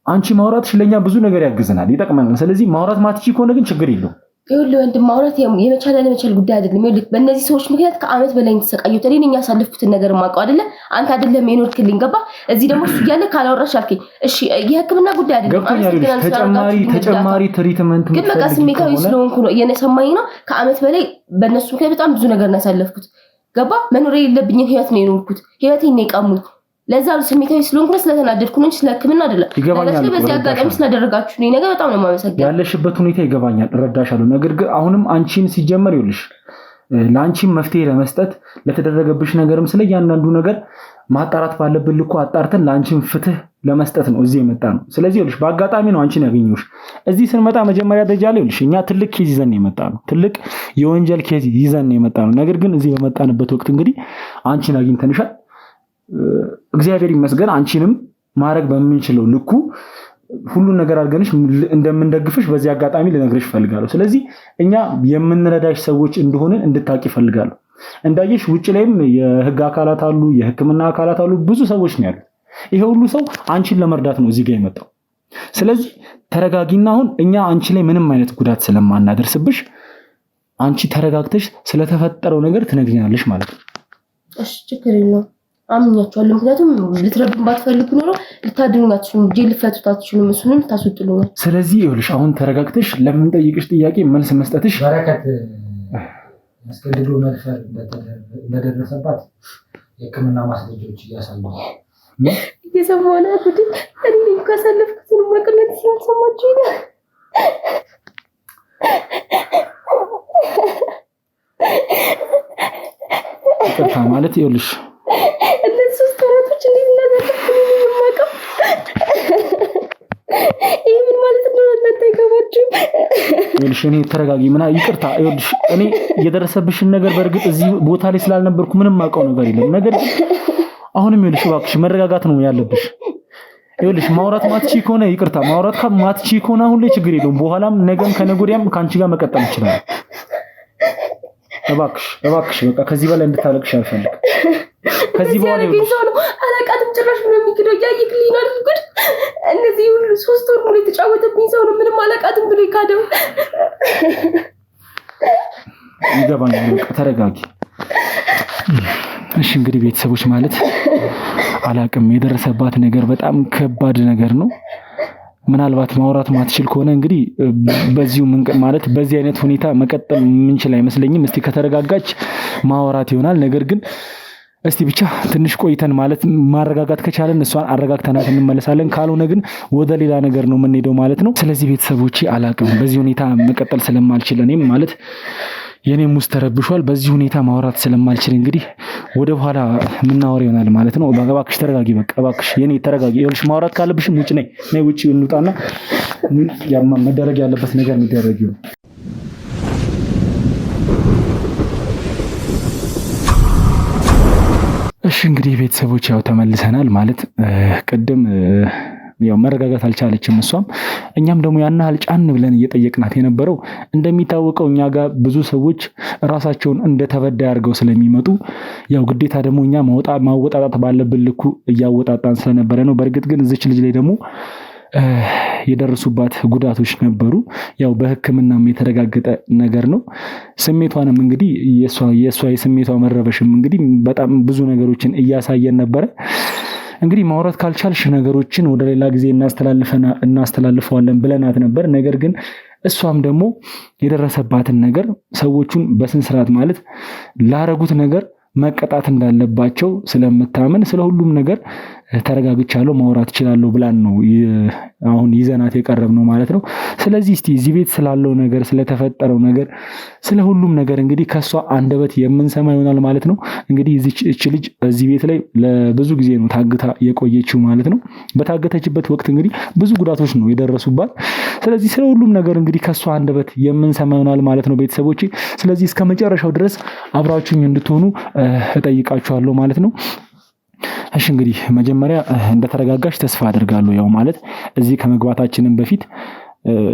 አንቺ ማውራትሽ ለኛ ብዙ ነገር ያግዘናል፣ ይጠቅመናል። ስለዚህ ማውራት ማትቺ ከሆነ ግን ችግር የለውም። ይኸውልህ ወንድም ማውራት የመቻል ያለመቻል ጉዳይ አይደለም። ይኸውልህ በእነዚህ ሰዎች ምክንያት ከዓመት በላይ ተሰቃየሁት። እኔ ነኝ ያሳለፍኩትን ነገር የማውቀው አይደለ? አንተ አይደለም የኖርክልኝ ገባ? እዚህ ደግሞ እሱ እያለ ካላወራሽ አልከኝ። እሺ የህክምና ጉዳይ አይደለም። ተጨማሪ ትሪትመንት ግን በቃ ስሜታዊ ስለሆንኩ ነው እየሰማኝ ነው። ከዓመት በላይ በእነሱ ምክንያት በጣም ብዙ ነገር ነው ያሳለፍኩት ገባ? መኖር የሌለብኝን ህይወት ነው የኖርኩት። ህይወቴን ነው የቀሙኝ። ለዛ ነው ስሜታዊ ስለሆንኩ ነው ስለተናደድኩ ነው እንጂ ስለ ህክምና አይደለም። ይገባኛል። በዚህ አጋጣሚ ስላደረጋችሁ ነው ነገር በጣም ነው የማመሰግነው። ያለሽበት ሁኔታ ይገባኛል፣ እረዳሻለሁ። ነገር ግን አሁንም አንቺን ሲጀመር ይኸውልሽ ለአንቺም መፍትሄ ለመስጠት ለተደረገብሽ ነገርም ስለ እያንዳንዱ ነገር ማጣራት ባለብን ልኩ አጣርተን ለአንቺም ፍትህ ለመስጠት ነው እዚህ የመጣ ነው። ስለዚህ ይኸውልሽ በአጋጣሚ ነው አንቺን ያገኘሁሽ። እዚህ ስንመጣ መጀመሪያ ደረጃ ላይ ይኸውልሽ እኛ ትልቅ ኬዝ ይዘን ነው የመጣ ነው። ትልቅ የወንጀል ኬዝ ይዘን ነው የመጣ ነው። ነገር ግን እዚህ በመጣንበት ወቅት እንግዲህ አንቺን አግኝተንሻል። እግዚአብሔር ይመስገን አንቺንም ማድረግ በምንችለው ልኩ ሁሉን ነገር አድርገንሽ እንደምንደግፍሽ በዚህ አጋጣሚ ልነግርሽ ፈልጋለሁ። ስለዚህ እኛ የምንረዳሽ ሰዎች እንደሆነን እንድታቂ ፈልጋለሁ። እንዳየሽ ውጭ ላይም የህግ አካላት አሉ፣ የህክምና አካላት አሉ፣ ብዙ ሰዎች ነው ያሉት። ይሄ ሁሉ ሰው አንቺን ለመርዳት ነው እዚህ ጋር የመጣው። ስለዚህ ተረጋጊና አሁን እኛ አንቺ ላይ ምንም አይነት ጉዳት ስለማናደርስብሽ አንቺ ተረጋግተሽ ስለተፈጠረው ነገር ትነግሪናለሽ ማለት ነው። እሺ ችግር የለውም። አምኛቸዋለሁ። ምክንያቱም ልትረዱን ባትፈልጉ ኖሮ ልታድኑኝ አትችሉም፣ ጄል ልፈቱት አትችሉም፣ እሱንም ታስወጥሉኛል። ስለዚህ ይኸውልሽ አሁን ተረጋግተሽ ለምንጠይቅሽ ጥያቄ መልስ መስጠትሽ በረከት አስገድዶ መድፈር እንደደረሰባት የህክምና ማስረጃዎች እያሳዩ እየሰማሁ ነው። እኔ እኮ ያሳለፍኩትን መቅነት ሲሰማችሁ ነው። ይቅርታ ማለት ይኸውልሽ እነዚህ ሶስት ወራቶች እንዴት እናደርጋለን ነው የማውቀው። ይሄ ምን ማለት ነው? እናንተ አይገባችሁም። ይኸውልሽ እኔ ተረጋጊ። ይቅርታ ይኸውልሽ እኔ የደረሰብሽን ነገር በእርግጥ እዚህ ቦታ ላይ ስላልነበርኩ ምንም አውቀው ነገር የለም። ነገር ግን አሁንም ይኸውልሽ እባክሽ መረጋጋት ነው ያለብሽ። ይኸውልሽ ማውራት ማትቺ ከሆነ ይቅርታ፣ ማውራት ማትቺ ከሆነ አሁን ላይ ችግር የለውም። በኋላም ነገም ከነገ ወዲያም ከአንቺ ጋር መቀጠል ይችላል። እባክሽ በቃ ከዚህ በላይ እንድታለቅሽ አልፈልግም። ከዚህ በኋላ ነው አላቃትም ጭራሽ ምንም የሚክደው ያይክልኝ ነው አይደል? እነዚህ ሁሉ 3 ወር ሙሉ የተጫወተብኝ ሰው ነው ምንም አላቃትም ብሎ ይካደው። ይገባኛል። ተረጋጊ። እሺ እንግዲህ ቤተሰቦች ማለት አላቅም የደረሰባት ነገር በጣም ከባድ ነገር ነው። ምናልባት ማውራት ማትችል ከሆነ እንግዲህ በዚሁ ማለት በዚህ አይነት ሁኔታ መቀጠል ምንችል አይመስለኝም። እስቲ ከተረጋጋች ማውራት ይሆናል። ነገር ግን እስቲ ብቻ ትንሽ ቆይተን ማለት ማረጋጋት ከቻለን እሷን አረጋግተናት እንመለሳለን። ካልሆነ ግን ወደ ሌላ ነገር ነው የምንሄደው ማለት ነው። ስለዚህ ቤተሰቦቼ አላቅም በዚህ ሁኔታ መቀጠል ስለማልችል እኔም ማለት የኔም ውስጥ ተረብሿል። በዚህ ሁኔታ ማውራት ስለማልችል እንግዲህ ወደ ኋላ ምናወራ ይሆናል ማለት ነው። እባክሽ ተረጋጊ። በቃ እባክሽ የኔ ተረጋጊ። ይኸውልሽ ማውራት ካለብሽም ውጭ ነይ ውጭ እንውጣና መደረግ ያለበት ነገር የሚደረግ ይሁን። እሺ እንግዲህ ቤተሰቦች ያው ተመልሰናል ማለት ቅድም ያው መረጋጋት አልቻለችም እሷም እኛም ደግሞ ያን ያህል ጫን ብለን እየጠየቅናት የነበረው እንደሚታወቀው እኛ ጋር ብዙ ሰዎች ራሳቸውን እንደተበዳይ አድርገው ስለሚመጡ ያው ግዴታ ደግሞ እኛ ማወጣጣት ባለብን ልኩ እያወጣጣን ስለነበረ ነው። በእርግጥ ግን እዚች ልጅ ላይ ደግሞ የደረሱባት ጉዳቶች ነበሩ። ያው በሕክምናም የተረጋገጠ ነገር ነው። ስሜቷንም እንግዲህ የሷ የስሜቷ መረበሽም እንግዲህ በጣም ብዙ ነገሮችን እያሳየን ነበረ። እንግዲህ ማውራት ካልቻልሽ ነገሮችን ወደ ሌላ ጊዜ እናስተላልፈዋለን ብለናት ነበር። ነገር ግን እሷም ደግሞ የደረሰባትን ነገር ሰዎቹን በስነ ስርዓት ማለት ላረጉት ነገር መቀጣት እንዳለባቸው ስለምታመን ስለ ሁሉም ነገር ተረጋግቻለሁ ማውራት እችላለሁ ብላን ነው አሁን ይዘናት የቀረብነው ማለት ነው። ስለዚህ እስቲ እዚህ ቤት ስላለው ነገር ስለተፈጠረው ነገር ስለ ሁሉም ነገር እንግዲህ ከሷ አንደበት የምንሰማ ይሆናል ማለት ነው። እንግዲህ እቺ ልጅ እዚህ ቤት ላይ ለብዙ ጊዜ ነው ታግታ የቆየችው ማለት ነው። በታገተችበት ወቅት እንግዲህ ብዙ ጉዳቶች ነው የደረሱባት። ስለዚህ ስለ ሁሉም ነገር እንግዲህ ከሷ አንደበት የምንሰማ ይሆናል ማለት ነው ቤተሰቦቼ። ስለዚህ እስከ መጨረሻው ድረስ አብራችሁኝ እንድትሆኑ እጠይቃችኋለሁ ማለት ነው። እሺ እንግዲህ መጀመሪያ እንደተረጋጋሽ ተስፋ አድርጋለሁ። ያው ማለት እዚህ ከመግባታችንን በፊት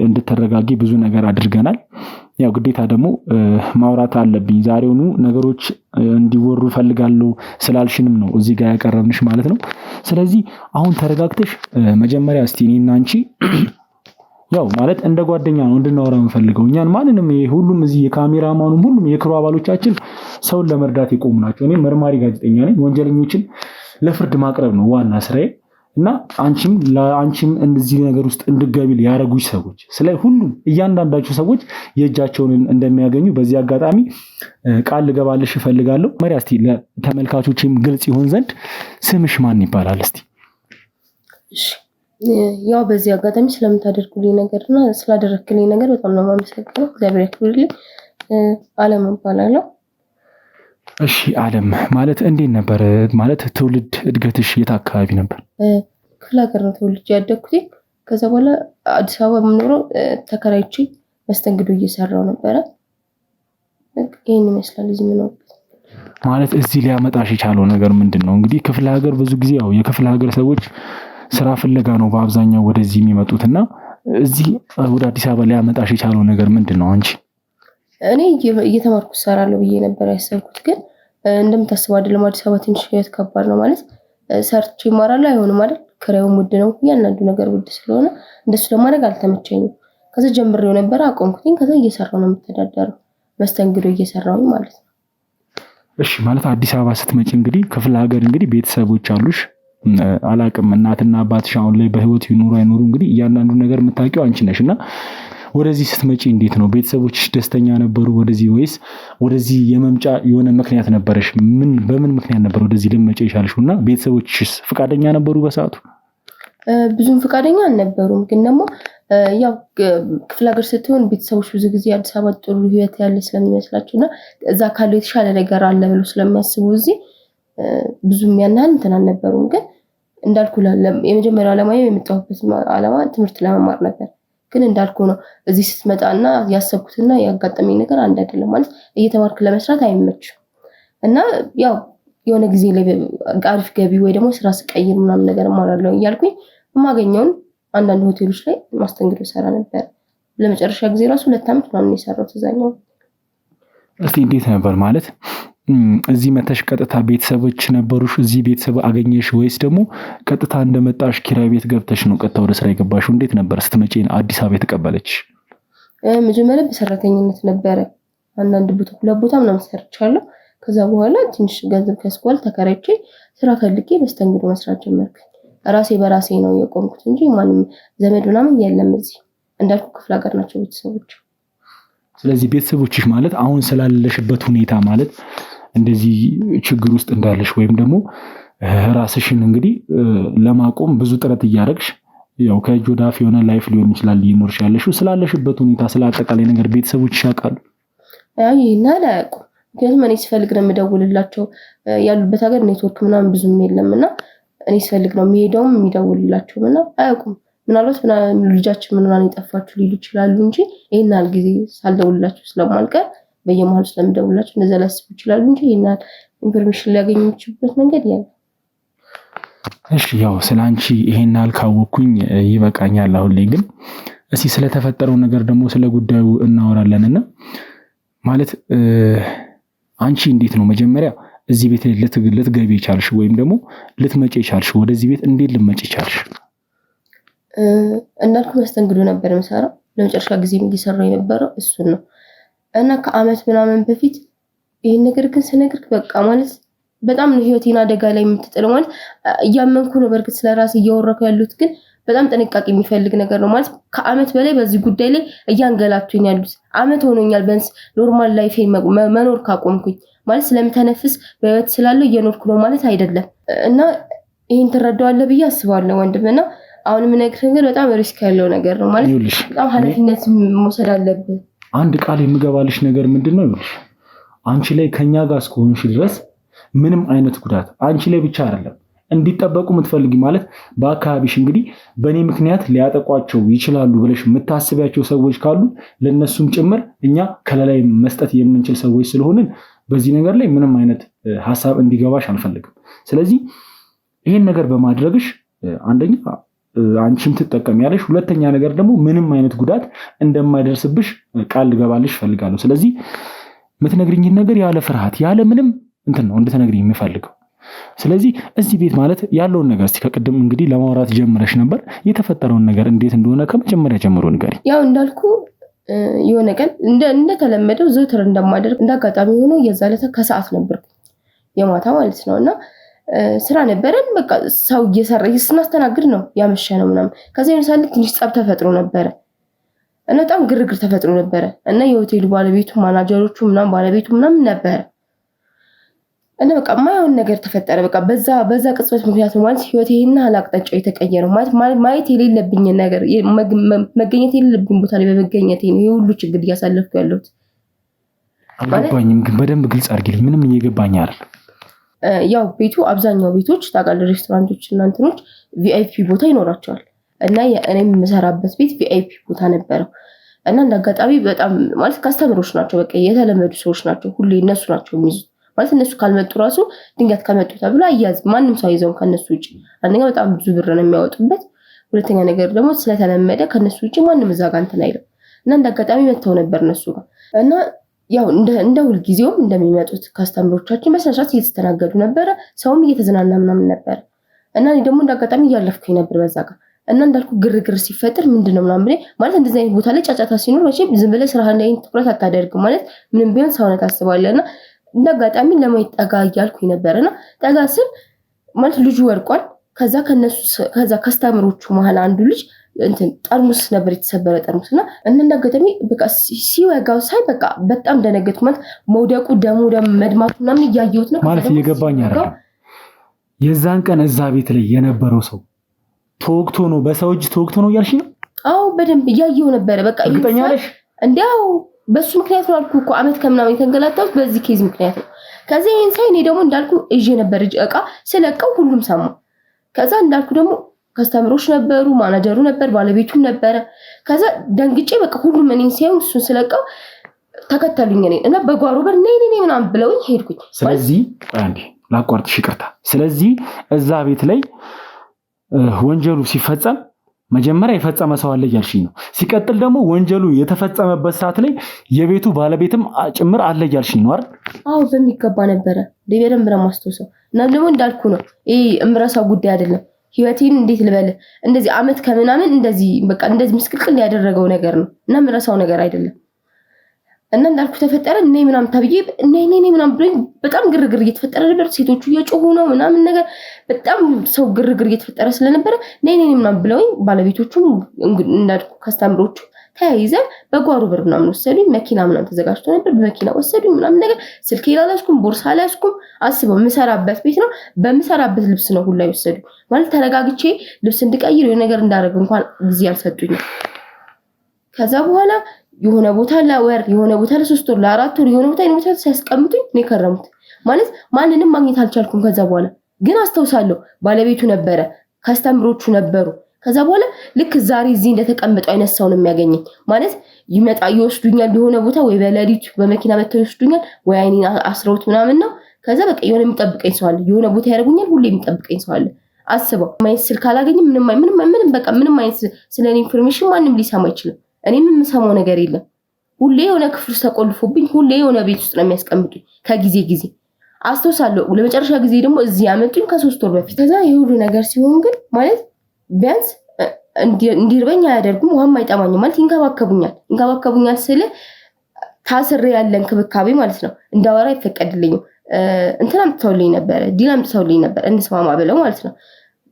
እንድትረጋጊ ብዙ ነገር አድርገናል። ያው ግዴታ ደግሞ ማውራት አለብኝ ዛሬውኑ ነገሮች እንዲወሩ ፈልጋለሁ ስላልሽንም ነው እዚህ ጋር ያቀረብንሽ ማለት ነው። ስለዚህ አሁን ተረጋግተሽ መጀመሪያ እስቲ እኔና አንቺ ያው ማለት እንደ ጓደኛ ነው እንድናወራ የምፈልገው። እኛን ማንንም ሁሉም እዚህ የካሜራማኑም ሁሉም የክሩ አባሎቻችን ሰውን ለመርዳት የቆሙ ናቸው። እኔ መርማሪ ጋዜጠኛ ነኝ። ወንጀለኞችን ለፍርድ ማቅረብ ነው ዋና ስራዬ እና አንቺም እንደዚህ ነገር ውስጥ እንድገቢ ያረጉሽ ሰዎች ስለ ሁሉም እያንዳንዳቸው ሰዎች የእጃቸውን እንደሚያገኙ በዚህ አጋጣሚ ቃል ልገባልሽ እፈልጋለሁ። መሪያ እስቲ ለተመልካቾችም ግልጽ ይሆን ዘንድ ስምሽ ማን ይባላል እስቲ? ያው በዚህ አጋጣሚ ስለምታደርጉልኝ ነገርና ስላደረክልኝ ነገር በጣም ነው የማመሰግነው። እግዚአብሔር ያክብርልኝ። አለም እባላለሁ። እሺ አለም ማለት እንዴት ነበር ማለት ትውልድ እድገትሽ የት አካባቢ ነበር? ክፍለ ሀገር ነው ተወልጄ ያደግኩት። ከዛ በኋላ አዲስ አበባ የምኖረው ተከራይቼ መስተንግዶ እየሰራው ነበረ። ይሄን ይመስላል እዚህ የምኖርበት። ማለት እዚህ ሊያመጣሽ የቻለው ነገር ምንድነው? እንግዲህ ክፍለ ሀገር ብዙ ጊዜ ያው የክፍለ ሀገር ሰዎች ስራ ፍለጋ ነው በአብዛኛው ወደዚህ የሚመጡትና እዚህ ወደ አዲስ አበባ ሊያመጣሽ የቻለው ነገር ምንድነው? አንቺ እኔ እየተማርኩ እሰራለሁ ብዬ ነበር ያሰብኩት፣ ግን እንደምታስበው አይደለም። አዲስ አበባ ትንሽ ህይወት ከባድ ነው ማለት ሰርቼ እማራለሁ አይሆንም አይደል? ክራዩም ውድ ነው፣ እያንዳንዱ ነገር ውድ ስለሆነ እንደሱ ለማድረግ አልተመቸኝም። ከዛ ጀምሬው ነበር አቆምኩኝ። ከዛ እየሰራው ነው የምተዳደረው፣ መስተንግዶ እየሰራውኝ ማለት ነው። እሺ ማለት አዲስ አበባ ስትመጪ እንግዲህ ክፍለ ሀገር እንግዲህ ቤተሰቦች አሉሽ አላቅም እናትና አባትሽ አሁን ላይ በህይወት ይኑሩ አይኑሩ እንግዲህ እያንዳንዱ ነገር የምታውቂው አንቺ ነሽና ወደዚህ ስትመጪ እንዴት ነው ቤተሰቦችሽ ደስተኛ ነበሩ ወደዚህ ወይስ ወደዚህ የመምጫ የሆነ ምክንያት ነበረሽ? በምን ምክንያት ነበር ወደዚህ ልመጪ የቻልሽውና ቤተሰቦችሽ ፍቃደኛ ነበሩ በሰዓቱ? ብዙም ፍቃደኛ አልነበሩም፣ ግን ደግሞ ያው ክፍለ ሀገር ስትሆን ቤተሰቦች ብዙ ጊዜ አዲስ አበባ ጥሩ ህይወት ያለ ስለሚመስላቸውና እዛ ካለው የተሻለ ነገር አለ ብለው ስለሚያስቡ እዚህ ብዙም ያናል እንትን አልነበሩም። ግን እንዳልኩ የመጀመሪያው ዓላማዬ የመጣሁበት ዓላማ ትምህርት ለመማር ነበር። ግን እንዳልኩ ነው እዚህ ስትመጣና ያሰብኩትና ያጋጠመኝ ነገር አንድ አይደለም። ማለት እየተማርክ ለመስራት አይመችም እና ያው የሆነ ጊዜ ላይ አሪፍ ገቢ ወይ ደግሞ ስራ ስቀይር ምናምን ነገር እማራለሁ እያልኩኝ የማገኘውን አንዳንድ ሆቴሎች ላይ ማስተንግዶ ሰራ ነበር። ለመጨረሻ ጊዜ ራሱ 2 ዓመት ምናምን የሰራሁት እዛኛው። እስቲ እንዴት ነበር ማለት እዚህ መተሽ ቀጥታ ቤተሰቦች ነበሩሽ? እዚህ ቤተሰብ አገኘሽ ወይስ ደግሞ ቀጥታ እንደመጣሽ ኪራይ ቤት ገብተሽ ነው ቀጥታ ወደ ስራ የገባሽው? እንዴት ነበር ስትመጪ አዲስ አበባ የተቀበለች? መጀመሪያ በሰራተኝነት ነበረ። አንዳንድ ቦታ ሁለት ቦታ ምናምን ሰርቻለሁ። ከዛ በኋላ ትንሽ ገንዘብ ከስኳል ተከራይቼ ስራ ፈልጌ መስተንግዶ መስራት ጀመርኩ። ራሴ በራሴ ነው የቆምኩት እንጂ ማንም ዘመድ ምናምን የለም። እዚህ እንዳልኩ ክፍለ ሀገር ናቸው ቤተሰቦች። ስለዚህ ቤተሰቦችሽ ማለት አሁን ስላለሽበት ሁኔታ ማለት እንደዚህ ችግር ውስጥ እንዳለሽ ወይም ደግሞ ራስሽን እንግዲህ ለማቆም ብዙ ጥረት እያደረግሽ ያው ከእጅ ወደ አፍ የሆነ ላይፍ ሊሆን ይችላል እየኖርሽ ያለሽው፣ ስላለሽበት ሁኔታ ስለ አጠቃላይ ነገር ቤተሰቦችሽ ያውቃሉ? ይሄን አላውቅም። ምክንያቱም እኔ ስፈልግ ነው የምደውልላቸው። ያሉበት ሀገር ኔትወርክ ምናምን ብዙም የለምና እኔ ስፈልግ ነው የሚሄደውም የሚደውልላቸው እና አያውቁም። ምናልባት ልጃችን ምናምን የጠፋችሁ ሊሉ ይችላሉ እንጂ ይሄን ያህል ጊዜ ሳልደውልላቸው ስለማልቀር በየመሀሉ ስለምደውልላቸው እንደዛ ላስቡ ይችላሉ እንጂ ይሄን ያህል ኢንፎርሜሽን ሊያገኙ የሚችሉበት መንገድ ያለ። እሺ ያው ስላንቺ ይሄን ያህል ካወቅኩኝ ይበቃኛል። አሁን ላይ ግን እስኪ ስለተፈጠረው ነገር ደግሞ ስለ ጉዳዩ እናወራለንና ማለት አንቺ እንዴት ነው መጀመሪያ እዚህ ቤት ልትገቢ ይቻልሽ ወይም ደግሞ ልትመጪ ይቻልሽ? ወደዚህ ቤት እንዴት ልትመጪ ይቻልሽ? እንዳልኩ መስተንግዶ ነበር የምሰራው። ለመጨረሻ ጊዜ እየሰራው የነበረው እሱን ነው እና ከአመት ምናምን በፊት ይሄን ነገር ግን ስነግርክ በቃ ማለት በጣም ነው ህይወቴን አደጋ ላይ የምትጥለው። ማለት እያመንኩ ነው በርግጥ ስለራሴ እያወራኩ ያሉት ግን በጣም ጥንቃቄ የሚፈልግ ነገር ነው። ማለት ከአመት በላይ በዚህ ጉዳይ ላይ እያንገላቱኝ ያሉት አመት ሆኖኛል። በንስ ኖርማል ላይፍ መኖር ካቆምኩኝ ማለት ስለምተነፍስ በህይወት ስላለው እየኖርኩ ነው ማለት አይደለም እና ይሄን ትረዳዋለህ ብዬ አስባለሁ ወንድምና አሁን የምነግርህ ነገር በጣም ሪስክ ያለው ነገር ነው። ማለት በጣም ኃላፊነት መውሰድ አለብህ። አንድ ቃል የምገባልሽ ነገር ምንድነው ይኸውልሽ፣ አንቺ ላይ ከኛ ጋር እስከሆንሽ ድረስ ምንም አይነት ጉዳት አንቺ ላይ ብቻ አይደለም እንዲጠበቁ የምትፈልጊ ማለት በአካባቢሽ እንግዲህ በእኔ ምክንያት ሊያጠቋቸው ይችላሉ ብለሽ የምታስቢያቸው ሰዎች ካሉ ለነሱም ጭምር እኛ ከለላይ መስጠት የምንችል ሰዎች ስለሆንን በዚህ ነገር ላይ ምንም አይነት ሐሳብ እንዲገባሽ አልፈልግም። ስለዚህ ይሄን ነገር በማድረግሽ አንደኛ አንቺም ትጠቀሚያለሽ፣ ሁለተኛ ነገር ደግሞ ምንም አይነት ጉዳት እንደማይደርስብሽ ቃል ልገባልሽ ፈልጋለሁ። ስለዚህ የምትነግሪኝን ነገር ያለ ፍርሃት ያለ ምንም እንትን ነው እንድትነግሪኝ የምፈልገው። ስለዚህ እዚህ ቤት ማለት ያለውን ነገር እስቲ ከቅድም እንግዲህ ለማውራት ጀምረሽ ነበር። የተፈጠረውን ነገር እንዴት እንደሆነ ከመጀመሪያ ጀምሮ ንገሪ። ያው እንዳልኩ የሆነ ቀን እንደተለመደው ዘውትር እንደማደርግ እንዳጋጣሚ ሆኖ የዛለታ ከሰዓት ነበር የማታ ማለት ነው እና ስራ ነበረን። በቃ ሰው እየሰራ ስናስተናግድ ነው ያመሸነው ምናምን። ከዛ የሆነ ትንሽ ጸብ ተፈጥሮ ነበረ እና በጣም ግርግር ተፈጥሮ ነበረ እና የሆቴሉ ባለቤቱ ማናጀሮቹ ምናምን ባለቤቱ ምናምን ነበረ እና በቃ ማየውን ነገር ተፈጠረ። በቃ በዛ ቅጽበት ምክንያት ማለት ህይወቴና አላቅጣጫው የተቀየረው ማለት ማየት የሌለብኝ ነገር መገኘት የሌለብኝ ቦታ ላይ በመገኘቴ ነው የሁሉ ችግር እያሳለፍኩ ያለሁት። አልገባኝም፣ ግን በደንብ ግልጽ አድርጊልኝ። ምንም እየገባኝ አይደል። ያው ቤቱ አብዛኛው ቤቶች ታውቃለህ፣ ሬስቶራንቶች እና እንትኖች ቪአይፒ ቦታ ይኖራቸዋል እና እኔም የምሰራበት ቤት ቪአይፒ ቦታ ነበረው እና እንዳጋጣሚ በጣም ማለት ካስተምሮች ናቸው፣ በቃ የተለመዱ ሰዎች ናቸው። ሁሌ እነሱ ናቸው የሚይዙት ማለት እነሱ ካልመጡ ራሱ ድንገት ከመጡ ተብሎ አያዝ ማንም ሰው አይዘውም ከነሱ ውጪ። አንደኛ በጣም ብዙ ብር ነው የሚያወጡበት፣ ሁለተኛ ነገር ደግሞ ስለተለመደ ከነሱ ውጪ ማንም እዛ ጋር እንትን አይልም እና እንዳጋጣሚ መጥተው ነበር እነሱ ጋር እና ያው እንደ ሁልጊዜውም እንደሚመጡት ካስተምሮቻችን በስነስርዓት እየተስተናገዱ ነበረ። ሰውም እየተዝናና ምናምን ነበር እና እኔ ደግሞ እንዳጋጣሚ እያለፍኩኝ ነበር በዛ ጋር እና እንዳልኩ ግርግር ሲፈጠር ምንድነው ምናምን ብለህ ማለት እንደዚህ አይነት ቦታ ላይ ጫጫታ ሲኖር መቼም ዝም ብለህ ስራህን ላይ ትኩረት አታደርግም ማለት ምንም ቢሆን ሰውነት ታስባለህና እንዳጋጣሚ ለማየት ጠጋ እያልኩኝ ነበርና ጠጋ ስል ማለት ልጁ ወርቋል። ከዛ ካስተምሮቹ መሀል አንዱ ልጅ እንትን ጠርሙስ ነበር የተሰበረ ጠርሙስና እንዳጋጣሚ በቃ ሲወጋው ሳይ በቃ በጣም ደነገጥኩ። ማለት መውደቁ ደም መድማቱ ምናምን እያየሁት ነው ማለት እየገባኝ አይደል። የዛን ቀን እዛ ቤት ላይ የነበረው ሰው ተወግቶ ነው በሰው እጅ ተወግቶ ነው እያልሽ ነው? አዎ በደንብ እያየሁ ነበረ። በቃ እርግጠኛ ነሽ? እንዲያው በሱ ምክንያት ነው አልኩ እኮ አመት ከምናምን የተንገላታሁት በዚህ ኬዝ ምክንያት ነው። ከዛ ይሄን ሳይ እኔ ደግሞ እንዳልኩ እጄ ነበር እቃ ስለቀው ሁሉም ሰማ። ከዛ እንዳልኩ ደግሞ ካስተምሮች ነበሩ፣ ማናጀሩ ነበር፣ ባለቤቱም ነበረ። ከዛ ደንግጬ በቃ ሁሉም እኔን ሲያዩ እሱን ስለቀው ተከተሉኝ እኔን እና በጓሮ በር ነይ ምናምን ብለውኝ ሄድኩኝ። ስለዚህ አንዴ ላቋርጥሽ፣ ይቅርታ። ስለዚህ እዛ ቤት ላይ ወንጀሉ ሲፈጸም መጀመሪያ የፈጸመ ሰው አለ እያልሽኝ ነው። ሲቀጥል ደግሞ ወንጀሉ የተፈጸመበት ሰዓት ላይ የቤቱ ባለቤትም ጭምር አለ እያልሽኝ ነው አይደል? አዎ በሚገባ ነበረ። በደንብ ነው የማስታውሰው። እና ደግሞ እንዳልኩ ነው ይሄ እምረሳው ጉዳይ አይደለም። ህይወቴን እንዴት ልበል እንደዚህ አመት ከምናምን እንደዚህ በቃ እንደዚህ ምስቅልቅል ያደረገው ነገር ነው እና እምረሳው ነገር አይደለም። እና እንዳልኩ ተፈጠረ ነይ ምናምን ተብዬ ነይ ምናምን ብሎኝ በጣም ግርግር እየተፈጠረ ነበር። ሴቶቹ እየጮሁ ነው ምናምን ነገር በጣም ሰው ግርግር እየተፈጠረ ስለነበረ ነይ ምናምን ብለውኝ ባለቤቶቹም እንዳልኩ ከስተምሮቹ ተያይዘን በጓሮ በር ምናምን ወሰዱኝ። መኪና ምናምን ተዘጋጅቶ ነበር በመኪና ወሰዱኝ ምናምን ነገር። ስልኬን አላስኩም፣ ቦርሳ አላስኩም። አስበው የምሰራበት ቤት ነው፣ በምሰራበት ልብስ ነው ሁላ ይወሰዱኝ። ማለት ተረጋግቼ ልብስ እንድቀይር የሆነ ነገር እንዳደረግ እንኳን ጊዜ አልሰጡኝም። ከዛ በኋላ የሆነ ቦታ ለወር የሆነ ቦታ ለ3 ወር ለ4 ወር የሆነ ቦታ ሲያስቀምጡኝ ነው የከረሙት። ማለት ማንንም ማግኘት አልቻልኩም። ከዛ በኋላ ግን አስተውሳለሁ ባለቤቱ ነበረ፣ ከስተምሮቹ ነበሩ። ከዛ በኋላ ልክ ዛሬ እዚህ እንደተቀመጠው አይነት ሰው ነው የሚያገኘኝ። ማለት ይመጣ ይወስዱኛል የሆነ ቦታ ወይ በሌሊት በመኪና መጥተው ይወስዱኛል ወይ አይኔን አስረውት ምናምን ነው። ከዛ በቃ የሆነ የሚጠብቀኝ ሰው አለ፣ የሆነ ቦታ ያደርጉኛል፣ ሁሌ የሚጠብቀኝ ሰው አለ። አስበው ማይስ ስልክ አላገኝም፣ ምንም አይነት ስለኔ ኢንፎርሜሽን ማንም ሊሰማ አይችልም። እኔም የምሰማው ነገር የለም። ሁሌ የሆነ ክፍል ውስጥ ተቆልፎብኝ፣ ሁሌ የሆነ ቤት ውስጥ ነው የሚያስቀምጡኝ ከጊዜ አስተውሳለሁ። ለመጨረሻ ጊዜ ደግሞ እዚህ ያመጡኝ ከ3 ወር በፊት። ከዛ የሁሉ ነገር ሲሆን ግን ማለት ቢያንስ እንዲርበኝ አያደርጉም፣ ውሃም አይጠማኝም። ማለት ይንከባከቡኛል ስለ ታስሬ ያለ እንክብካቤ ማለት ነው። እንዳወራ አይፈቀድልኝም። እንትን አምጥተውልኝ ነበረ፣ ዲል አምጥተውልኝ ነበር እንስማማ ብለው ማለት ነው።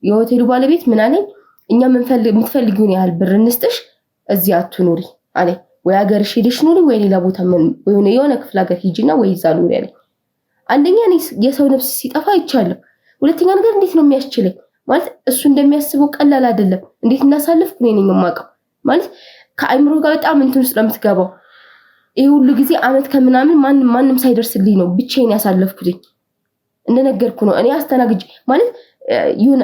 የሆቴሉ ባለቤት ምን አለኝ፣ እኛ የምትፈልጊውን ያህል ብር እንስጥሽ፣ እዚህ አትኑሪ አለ። ወይ ሀገርሽ ሄደሽ ኑሪ ወይ ሌላ ቦታ የሆነ ክፍለ ሀገር ሂጂና ወይ እዛ ኑሪ አለኝ። አንደኛ እኔ የሰው ነፍስ ሲጠፋ አይቻለሁ። ሁለተኛ ነገር እንዴት ነው የሚያስችለኝ? ማለት እሱ እንደሚያስበው ቀላል አይደለም። እንዴት እናሳልፍኩ እኔ ነኝ የማውቀው። ማለት ከአይምሮ ጋር በጣም እንትን ውስጥ ነው የምትገባው። ይሄ ሁሉ ጊዜ አመት ከምናምን ማንም ሳይደርስልኝ ነው ብቻዬን ያሳለፍኩትኝ። እንደነገርኩ ነው እኔ አስተናግጄ ማለት የሆነ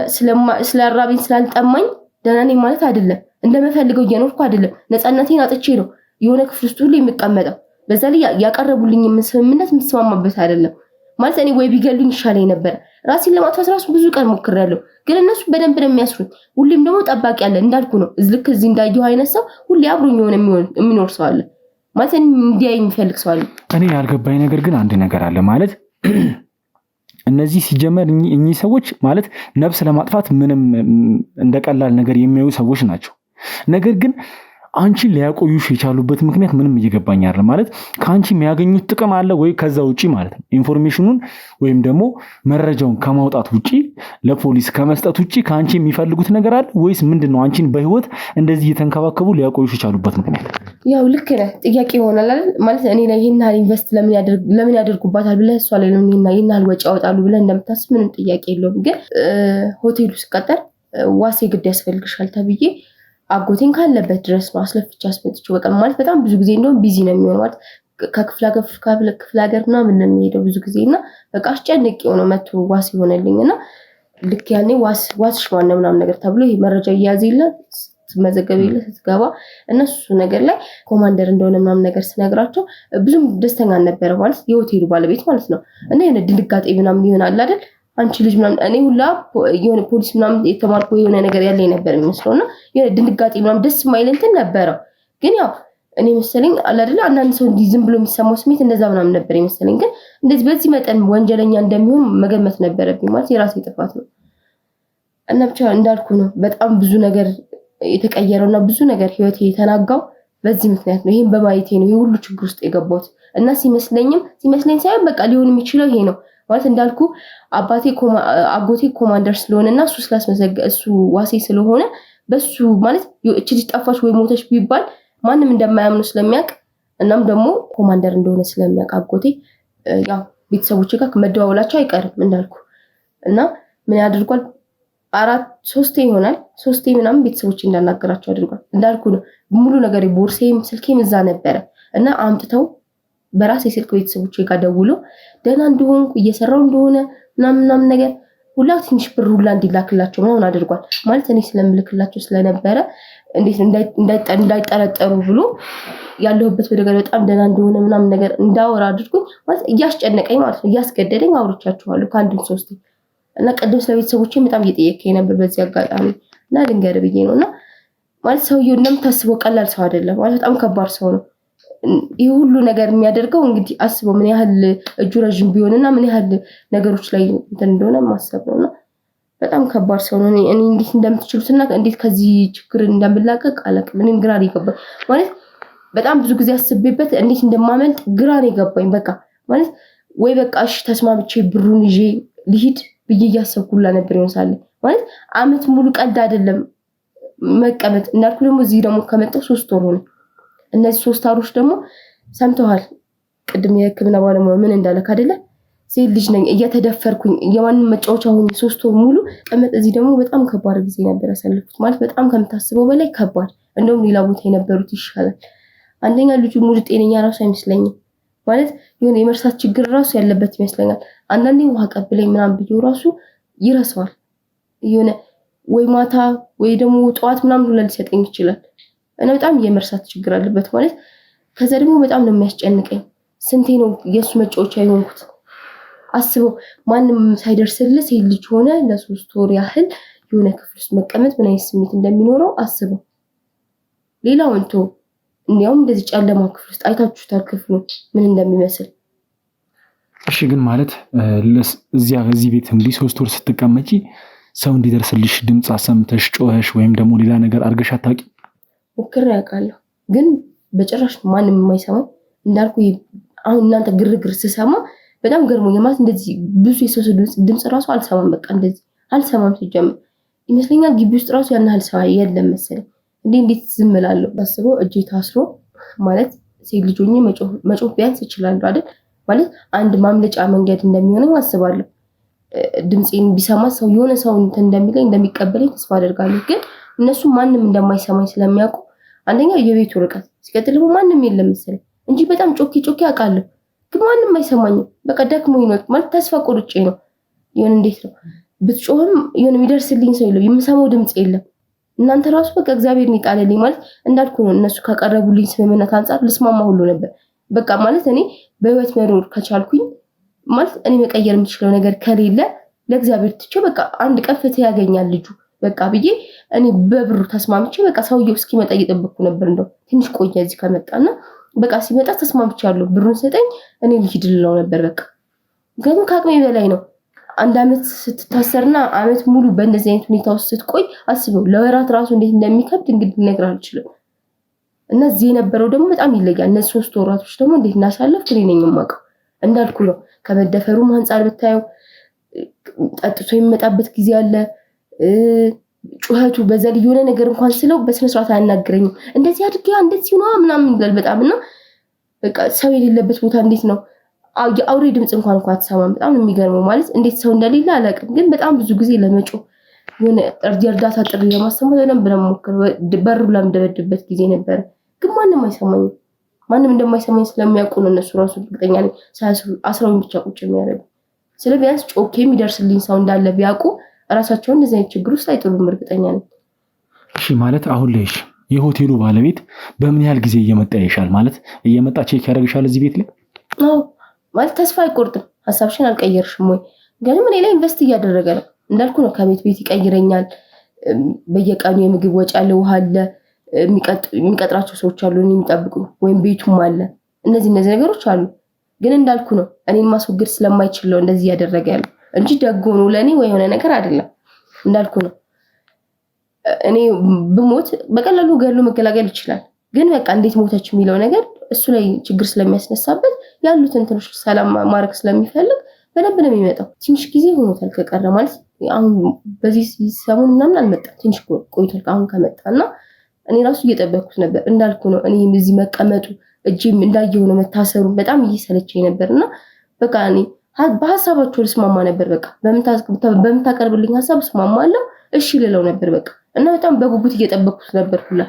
ስለራበኝ ስላልጠማኝ ደህና ነኝ ማለት አይደለም። እንደምፈልገው እየኖርኩ አይደለም። ነፃነቴን አጥቼ ነው የሆነ ክፍል ውስጥ ሁሉ የሚቀመጠው። በዛ ላይ ያቀረቡልኝ ስምምነት የምትስማማበት አይደለም። ማለት እኔ ወይ ቢገሉኝ ይሻለኝ ነበር። ራሴን ለማጥፋት ራሱ ብዙ ቀን ሞክሬያለሁ፣ ግን እነሱ በደንብ ነው የሚያስሩኝ። ሁሌም ደግሞ ጠባቂ አለ እንዳልኩ ነው። ልክ እዚህ እንዳየሁ አይነት ሰው ሁሌ አብሮኝ የሆነ የሚኖር ሰው አለ። ማለት እንዲያይ የሚፈልግ ሰው አለ። እኔ ያልገባኝ ነገር ግን አንድ ነገር አለ። ማለት እነዚህ ሲጀመር እኚህ ሰዎች ማለት ነፍስ ለማጥፋት ምንም እንደቀላል ነገር የሚያዩ ሰዎች ናቸው። ነገር ግን አንቺን ሊያቆዩሽ የቻሉበት ምክንያት ምንም እየገባኝ አይደለም። ማለት ከአንቺ የሚያገኙት ጥቅም አለ ወይ ከዛ ውጪ ማለት ነው? ኢንፎርሜሽኑን ወይም ደግሞ መረጃውን ከማውጣት ውጪ ለፖሊስ ከመስጠት ውጪ ከአንቺ የሚፈልጉት ነገር አለ ወይስ ምንድነው? አንቺን በህይወት እንደዚህ እየተንከባከቡ ሊያቆዩሽ የቻሉበት ምክንያት? ያው ልክ ነህ። ጥያቄ ይሆናል አይደል? ማለት እኔ ላይ ይሄን ያህል ኢንቨስት ለምን ያደርጉባታል ብለህ እሷ ላይ ይሄን ያህል ወጪ ያወጣሉ ብለህ እንደምታስብ ምንም ጥያቄ የለውም። ግን ሆቴሉ ሲቀጠር ዋሴ ግድ ያስፈልግሻል ተብዬ አጎቴን ካለበት ድረስ ነው አስለፍቼ አስመጥቼው። በቃ ማለት በጣም ብዙ ጊዜ እንደውም ቢዚ ነው የሚሆነው። ማለት ከክፍለ ሀገር ምናምን ነው የሚሄደው ብዙ ጊዜ እና በቃ አስጨንቄው ነው መቶ ዋስ ይሆነልኝ እና ልክ ያኔ ዋስሽ ማነው ምናምን ነገር ተብሎ ይሄ መረጃ እያያዝለት ስትመዘገበለት ስትገባ እነሱ ነገር ላይ ኮማንደር እንደሆነ ምናምን ነገር ስነግራቸው ብዙም ደስተኛ አልነበረ። ማለት የሆቴሉ ባለቤት ማለት ነው። እና የሆነ ድንጋጤ ምናምን ይሆናል አይደል? አንቺ ልጅ ምናምን እኔ ሁላ የሆነ ፖሊስ ምናምን የተማርኩ የሆነ ነገር ያለኝ ነበር የሚመስለውና የሆነ ድንጋጤ ምናምን ደስ የማይል እንትን ነበረው። ግን ያው እኔ መሰለኝ አለ አይደል አንዳንድ ሰው እንዲህ ዝም ብሎ የሚሰማው ስሜት እንደዛ ምናምን ነበር ይመስለኝ። ግን እንደዚህ በዚህ መጠን ወንጀለኛ እንደሚሆን መገመት ነበረብኝ። ማለት የራሴ ጥፋት ነው እና ብቻ እንዳልኩ ነው በጣም ብዙ ነገር የተቀየረውና ብዙ ነገር ህይወቴ የተናጋው በዚህ ምክንያት ነው። ይሄን በማየቴ ነው ይሄ ሁሉ ችግር ውስጥ የገባሁት እና ሲመስለኝ ሳይሆን በቃ ሊሆን የሚችለው ይሄ ነው። ማለት እንዳልኩ አጎቴ ኮማንደር ስለሆነና እሱ ስላስመዘገ እሱ ዋሴ ስለሆነ በሱ ማለት እቺ ልጅ ጠፋች ወይ ሞተች ቢባል ማንም እንደማያምኑ ስለሚያውቅ እናም ደግሞ ኮማንደር እንደሆነ ስለሚያውቅ አጎቴ ያው ቤተሰቦቼ ጋር መደዋወላቸው አይቀርም እንዳልኩ እና ምን ያደርጓል 3 ይሆናል 3 ምናምን ቤተሰቦቼ እንዳናገራቸው አድርጓል። እንዳልኩ ነው ሙሉ ነገር ቦርሴም ስልኬም እዛ ነበረ እና አምጥተው በራሴ ስልክ ቤተሰቦቼ ጋር ደውሎ ደህና እንደሆንኩ እየሰራው እንደሆነ ምናምን ነገር ሁላ ትንሽ ብር ሁላ እንዲላክላቸው ምናምን አድርጓል። ማለት እኔ ስለምልክላቸው ስለነበረ እንዴት እንዳይጠረጠሩ ብሎ ያለሁበት በደገር በጣም ደህና እንደሆነ ምናምን ነገር እንዳወራ አድርጎኝ ማለት እያስጨነቀኝ ማለት ነው እያስገደደኝ አውርቻቸዋለሁ ከአንድም 3 እና ቀደም ስለቤተሰቦቼ በጣም እየጠየቀኝ ነበር በዚህ አጋጣሚ እና ልንገር ብዬ ነውና ማለት ሰውየው እንደምታስበው ቀላል ሰው አይደለም ማለት በጣም ከባድ ሰው ነው። ይሄ ሁሉ ነገር የሚያደርገው እንግዲህ አስበው ምን ያህል እጁ ረጅም ቢሆንና ምን ያህል ነገሮች ላይ እንትን እንደሆነ ማሰብ ነውና በጣም ከባድ ሰው ነው። እኔ እንዴት እንደምትችሉትና እንዴት ከዚህ ችግር እንደምላቀቅ አላውቅም። እኔም ግራ ነው የገባኝ ማለት በጣም ብዙ ጊዜ አስቤበት እንዴት እንደማመልጥ ግራ ነው የገባኝ። በቃ ማለት ወይ በቃ እሺ ተስማምቼ ብሩን ይዤ ልሂድ ብዬ እያሰብኩላ ነበር ይሆንሳል ማለት አመት ሙሉ ቀልድ አይደለም መቀመጥ እንዳልኩ ደግሞ እዚህ ደግሞ ከመጣው 3 ወር ነው። እነዚህ 3 ወሮች ደግሞ ሰምተዋል ቅድም የሕክምና ባለሙያ ምን እንዳለክ አይደለ ሴት ልጅ ነኝ እየተደፈርኩኝ የማንም መጫወቻ ሆኜ 3 ወር ሙሉ ቀመጥ። እዚህ ደግሞ በጣም ከባድ ጊዜ ነበር ያሳለፍኩት ማለት በጣም ከምታስበው በላይ ከባድ። እንደውም ሌላ ቦታ የነበሩት ይሻላል። አንደኛ ልጁ ሙሉ ጤነኛ ራሱ አይመስለኝም ማለት የሆነ የመርሳት ችግር ራሱ ያለበት ይመስለኛል። አንዳንዴ ውሃ ቀብለኝ ምናምን ብዬው ራሱ ይረሳዋል። የሆነ ወይ ማታ ወይ ደግሞ ጠዋት ምናምን ሁላ ሊሰጠኝ ይችላል። እና በጣም የመርሳት ችግር አለበት ማለት ከዛ ደግሞ በጣም ነው የሚያስጨንቀኝ። ስንቴ ነው የሱ መጫወቻ የሆንኩት አስበው። ማንም ሳይደርስልህ ሴት ልጅ ሆነ ለ3 ወር ያህል የሆነ ክፍል ውስጥ መቀመጥ ምን አይነት ስሜት እንደሚኖረው አስበው። ሌላው እንቶ እንዲያውም እንደዚህ ጨለማ ክፍል ውስጥ አይታችሁታል ክፍሉ ምን እንደሚመስል። እሺ ግን ማለት እዚህ ቤት እንግዲህ 3 ወር ስትቀመጪ ሰው እንዲደርስልሽ ድምጽ አሰምተሽ ጮኸሽ ወይም ደግሞ ሌላ ነገር አድርገሽ አታውቂ? ሞክሬ አውቃለሁ ግን በጭራሽ ማንም የማይሰማው እንዳልኩ አሁን እናንተ ግርግር ስሰማ በጣም ገርሞኛል ማለት እንደዚህ ብዙ የሰው ድምጽ ራሱ አልሰማም። በቃ እንደዚህ አልሰማም ሲጀምር ይመስለኛል ግቢ ውስጥ ራሱ ያን ያህል ሰው የለም መሰለኝ። እንዴት ዝም እላለሁ ባስበው እጄ ታስሮ ማለት ሴት ልጅ ሆኜ መጮህ ቢያንስ እችላለሁ አይደል ማለት አንድ ማምለጫ መንገድ እንደሚሆነኝ አስባለሁ። ድምጼን ቢሰማ ሰው የሆነ ሰው እንደሚለኝ እንደሚቀበለኝ ተስፋ አደርጋለሁ። ግን እነሱ ማንም እንደማይሰማኝ ስለሚያውቁ አንደኛ የቤቱ ርቀት ሲቀጥል ደግሞ ማንም የለም መሰለኝ እንጂ በጣም ጮኬ አውቃለሁ ግን ማንም አይሰማኝም። በቃ ደክሞኝ ነው ማለት ተስፋ ቆርጬ ነው። የሆነ እንዴት ነው ብትጮህም የሆነ የሚደርስልኝ ሰው የለም፣ የምሰማው ድምጽ የለም። እናንተ ራሱ በቃ እግዚአብሔር ነው ይጣለልኝ ማለት እንዳልኩ ነው። እነሱ ካቀረቡልኝ ስምምነት አንፃር ልስማማ ሁሉ ነበር። በቃ ማለት እኔ በህይወት መኖር ከቻልኩኝ ማለት እኔ መቀየር የምችለው ነገር ከሌለ ለእግዚአብሔር ትቼው በቃ አንድ ቀን ፍትህ ያገኛል ልጁ በቃ ብዬ እኔ በብሩ ተስማምቼ በቃ ሰውየው እስኪመጣ እየጠበቅኩ ነበር። እንደው ትንሽ ቆየ እዚህ ከመጣና በቃ ሲመጣ ተስማምቻለሁ ብሩን ሰጠኝ እኔ ልሂድ ልለው ነበር። በቃ ግን ከአቅሜ በላይ ነው። 1 አመት ስትታሰርና አመት ሙሉ በእንደዚህ አይነት ሁኔታ ውስጥ ስትቆይ አስበው ለወራት ራሱ እንዴት እንደሚከብድ እንግዲህ ልነግርህ አልችልም። እና እዚህ የነበረው ደግሞ በጣም ይለያል። እነዚህ 3 ወራቶች ደግሞ እንዴት እናሳለፍኩ እኔ ነኝ የማውቀው። እንዳልኩ ነው ከመደፈሩም አንፃር ብታየው ጠጥቶ የሚመጣበት ጊዜ አለ። ጩኸቱ በዛ ላይ የሆነ ነገር እንኳን ስለው በስነ ስርዓት አያናግረኝም። እንደዚህ አድርጌ እንደዚህ ነው ምናምን ይላል በጣም እና በቃ ሰው የሌለበት ቦታ እንዴት ነው የአውሬ ድምጽ እንኳን አትሰማም። በጣም የሚገርመው ማለት እንዴት ሰው እንደሌለ አላውቅም። ግን በጣም ብዙ ጊዜ ለመጮህ የሆነ እርዳታ ጥሪ ለማሰማት በደንብ ለመሞከር በር ለምደበድበት ጊዜ ነበር። ግን ማንም አይሰማኝም። ማንም እንደማይሰማኝ ስለሚያውቁ ነው እነሱ ራሱ እርግጠኛ ነኝ አስራውን ብቻ ቁጭ የሚያደርጉ። ስለዚህ ቢያንስ ጮኬ የሚደርስልኝ ሰው እንዳለ ቢያውቁ ራሳቸውን እንደዚህ አይነት ችግር ውስጥ አይጥሉም እርግጠኛ ነኝ። እሺ ማለት አሁን ላይ የሆቴሉ ባለቤት በምን ያህል ጊዜ እየመጣ ይሻል ማለት እየመጣ ቼክ ያደርግሻል እዚህ ቤት ላይ? አዎ ማለት ተስፋ አይቆርጥም። ሐሳብሽን አልቀየርሽም ወይ? ግን ምን ላይ ኢንቨስት እያደረገ ነው እንዳልኩ ነው። ከቤት ይቀይረኛል። በየቀኑ የምግብ ወጪ አለ፣ ውሃ አለ፣ የሚቀጥራቸው ሰዎች አሉ የሚጠብቁ ወይም ቤቱም አለ። እነዚህ ነገሮች አሉ። ግን እንዳልኩ ነው እኔን ማስወገድ ስለማይችል ነው እንደዚህ ያደረገ ያለው እንጂ ደግ ሆኖ ለኔ ወይ የሆነ ነገር አይደለም። እንዳልኩ ነው እኔ ብሞት በቀላሉ ገሎ መገላገል ይችላል። ግን በቃ እንዴት ሞተች የሚለው ነገር እሱ ላይ ችግር ስለሚያስነሳበት ያሉትን ትንሽ ሰላም ማድረግ ስለሚፈልግ በደንብ ነው የሚመጣው። ትንሽ ጊዜ ሆኖታል ከቀረ ማለት አሁን በዚህ ሰሞን ምናምን አልመጣም። ትንሽ ቆይቷል አሁን ከመጣና እኔ ራሱ እየጠበቅኩት ነበር። እንዳልኩ ነው እኔ እዚህ መቀመጡ እጄም እንዳየው ነው መታሰሩ በጣም እየሰለቸኝ ነበርና በቃ እኔ በሐሳባቸው ልስማማ ነበር። በቃ በምታቀርብልኝ ሐሳብ እስማማለሁ እሺ ልለው ነበር በቃ እና በጣም በጉጉት እየጠበቅኩት ነበር ሁላ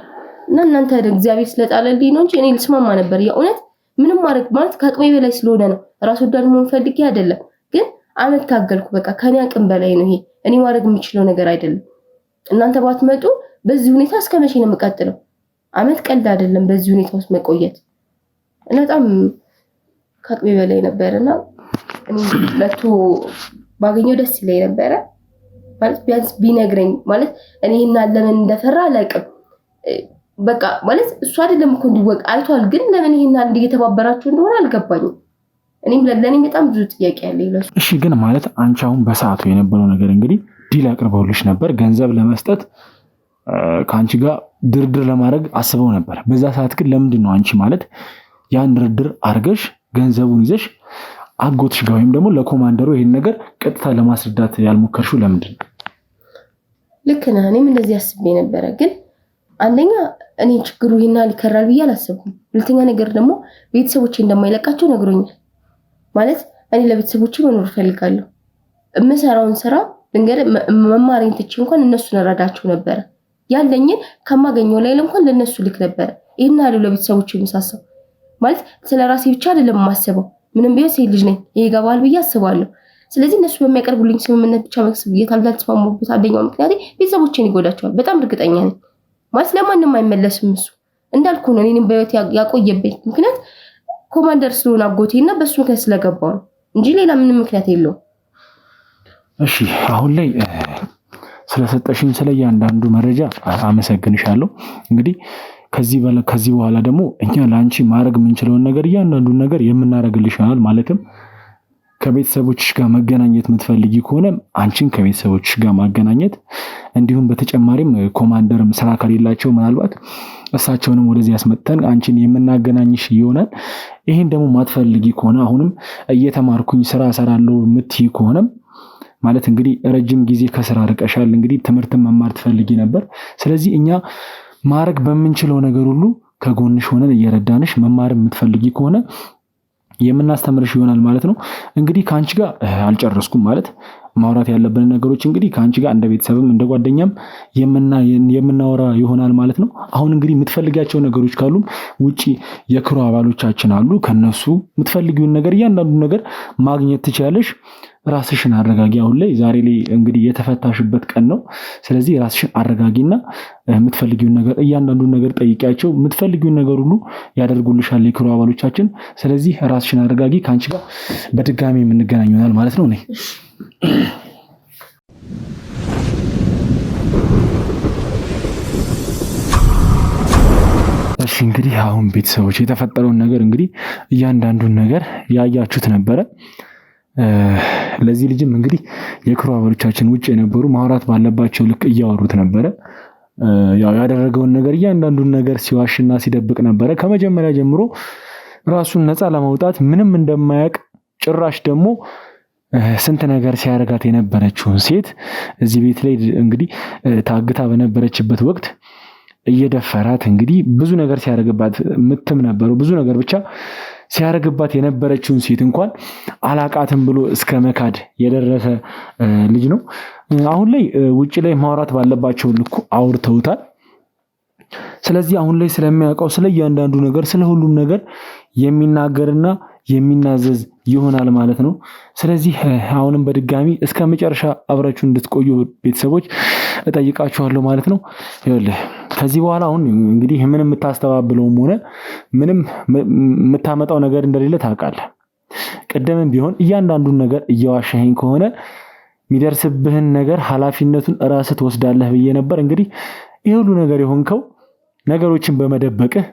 እና እናንተ እግዚአብሔር ስለጣለልኝ ነው እንጂ እኔ ልስማማ ነበር። የእውነት ምንም ማድረግ ማለት ከአቅሜ በላይ ስለሆነ ነው። ራስ ወዳድ መሆን ፈልጌ አይደለም። ግን አመት ታገልኩ። በቃ ከኔ አቅም በላይ ነው ይሄ። እኔ ማድረግ የምችለው ነገር አይደለም። እናንተ ባትመጡ በዚህ ሁኔታ እስከ መቼ ነው የምቀጥለው? አመት ቀልድ አይደለም በዚህ ሁኔታ ውስጥ መቆየት እና በጣም ከአቅሜ በላይ ነበርና እኔ ለቶ ባገኘው ደስ ይለኝ ነበረ ማለት ቢያንስ ቢነግረኝ ማለት እኔ እና ለምን እንደፈራ አላውቅም። በቃ ማለት እሱ አይደለም እኮ እንዲወቅ አይቷል። ግን ለምን ይሄን አንድ እየተባበራችሁ እንደሆነ አልገባኝም። እኔም ለኔ በጣም ብዙ ጥያቄ አለ ይላል። እሺ ግን ማለት አንቺ አሁን በሰዓቱ የነበረው ነገር እንግዲህ ዲል አቅርበውልሽ ነበር ገንዘብ ለመስጠት ከአንቺ ጋር ድርድር ለማድረግ አስበው ነበር። በዛ ሰዓት ግን ለምንድን ነው አንቺ ማለት ያን ድርድር አርገሽ ገንዘቡን ይዘሽ አጎትሽ ጋር ወይም ደግሞ ለኮማንደሩ ይሄን ነገር ቀጥታ ለማስረዳት ያልሞከርሽው ለምንድን ነው? ልክ ነህ። እኔም እንደዚህ አስቤ ነበረ። ግን አንደኛ እኔ ችግሩ ይሄናል ይከራል ብዬ አላሰብኩም። ሁለተኛ ነገር ደግሞ ቤተሰቦቼ እንደማይለቃቸው ነግሮኛል። ማለት እኔ ለቤተሰቦቼ መኖር ፈልጋለሁ። እምሰራውን ስራ እንግዲህ መማሬን ትቼ እንኳን እነሱን እረዳቸው ነበር። ያለኝን ከማገኘው ላይ እንኳን ለነሱ ልክ ነበር። ይሄን አሉ ለቤተሰቦቼ የምሳሰው ማለት ስለራሴ ብቻ አይደለም የማስበው። ምንም ቢሆን ሴት ልጅ ነኝ ይገባል ብዬ አስባለሁ። ስለዚህ እነሱ በሚያቀርቡልኝ ስምምነት ብቻ መክሰብ እየታልተስማሙበት አንደኛው ምክንያት ቤተሰቦቼን ይጎዳቸዋል። በጣም እርግጠኛ ነኝ። ማለት ለማንም አይመለስም። እሱ እንዳልኩ ነው እኔንም በህይወት ያቆየብኝ ምክንያት ኮማንደር ስለሆነ አጎቴና በሱ ምክንያት ስለገባው ነው እንጂ ሌላ ምንም ምክንያት የለውም። እሺ አሁን ላይ ስለሰጠሽኝ ስለያንዳንዱ መረጃ አመሰግንሻለሁ። እንግዲህ ከዚህ በኋላ ደግሞ እኛ ለአንቺ ማድረግ የምንችለውን ነገር እያንዳንዱን ነገር የምናደርግልሽ ይሆናል። ማለትም ከቤተሰቦችሽ ጋር መገናኘት የምትፈልጊ ከሆነ አንቺን ከቤተሰቦችሽ ጋር ማገናኘት፣ እንዲሁም በተጨማሪም ኮማንደርም ስራ ከሌላቸው ምናልባት እሳቸውንም ወደዚህ ያስመጥተን አንቺን የምናገናኝሽ ይሆናል። ይሄን ደግሞ ማትፈልጊ ከሆነ አሁንም እየተማርኩኝ ስራ እሰራለሁ የምትይ ከሆነም ማለት እንግዲህ ረጅም ጊዜ ከስራ ርቀሻል። እንግዲህ ትምህርትን መማር ትፈልጊ ነበር። ስለዚህ እኛ ማድረግ በምንችለው ነገር ሁሉ ከጎንሽ ሆነን እየረዳንሽ መማር የምትፈልጊ ከሆነ የምናስተምርሽ ይሆናል ማለት ነው። እንግዲህ ከአንቺ ጋር አልጨረስኩም ማለት ማውራት ያለብን ነገሮች እንግዲህ ከአንቺ ጋር እንደ ቤተሰብም እንደ ጓደኛም የምናወራ ይሆናል ማለት ነው። አሁን እንግዲህ የምትፈልጊያቸው ነገሮች ካሉም ውጪ የክሩ አባሎቻችን አሉ። ከነሱ የምትፈልጊውን ነገር እያንዳንዱን ነገር ማግኘት ትችላለሽ። ራስሽን አረጋጊ። አሁን ላይ ዛሬ ላይ እንግዲህ የተፈታሽበት ቀን ነው። ስለዚህ ራስሽን አረጋጊና የምትፈልጊውን ነገር እያንዳንዱን ነገር ጠይቂያቸው። የምትፈልጊውን ነገር ሁሉ ያደርጉልሻል የክሩ አባሎቻችን። ስለዚህ ራስሽን አረጋጊ። ከአንቺ ጋር በድጋሚ የምንገናኝ ይሆናል ማለት ነው። እሺ እንግዲህ አሁን ቤተሰቦች የተፈጠረውን ነገር እንግዲህ እያንዳንዱን ነገር ያያችሁት ነበረ። ለዚህ ልጅም እንግዲህ የክሩ አባሎቻችን ውጭ የነበሩ ማውራት ባለባቸው ልክ እያወሩት ነበረ። ያው ያደረገውን ነገር እያንዳንዱን ነገር ሲዋሽና ሲደብቅ ነበረ። ከመጀመሪያ ጀምሮ ራሱን ነፃ ለማውጣት ምንም እንደማያውቅ ጭራሽ ደግሞ ስንት ነገር ሲያረጋት የነበረችውን ሴት እዚህ ቤት ላይ እንግዲህ ታግታ በነበረችበት ወቅት እየደፈራት እንግዲህ ብዙ ነገር ሲያረግባት ምትም ነበሩ ብዙ ነገር ብቻ ሲያረግባት የነበረችውን ሴት እንኳን አላቃትም ብሎ እስከ መካድ የደረሰ ልጅ ነው። አሁን ላይ ውጪ ላይ ማውራት ባለባቸው ልኩ አውርተውታል። ስለዚህ አሁን ላይ ስለሚያውቀው ስለ እያንዳንዱ ነገር ስለ ሁሉም ነገር የሚናገርና የሚናዘዝ ይሆናል ማለት ነው። ስለዚህ አሁንም በድጋሚ እስከ መጨረሻ አብራችሁ እንድትቆዩ ቤተሰቦች እጠይቃችኋለሁ ማለት ነው። ይኸውልህ ከዚህ በኋላ አሁን እንግዲህ ምንም የምታስተባብለውም ሆነ ምንም የምታመጣው ነገር እንደሌለ ታውቃለህ። ቀደምም ቢሆን እያንዳንዱን ነገር እየዋሻኸኝ ከሆነ የሚደርስብህን ነገር ኃላፊነቱን ራስህ ትወስዳለህ ብዬ ነበር። እንግዲህ ይሄ ሁሉ ነገር የሆንከው ነገሮችን በመደበቅህ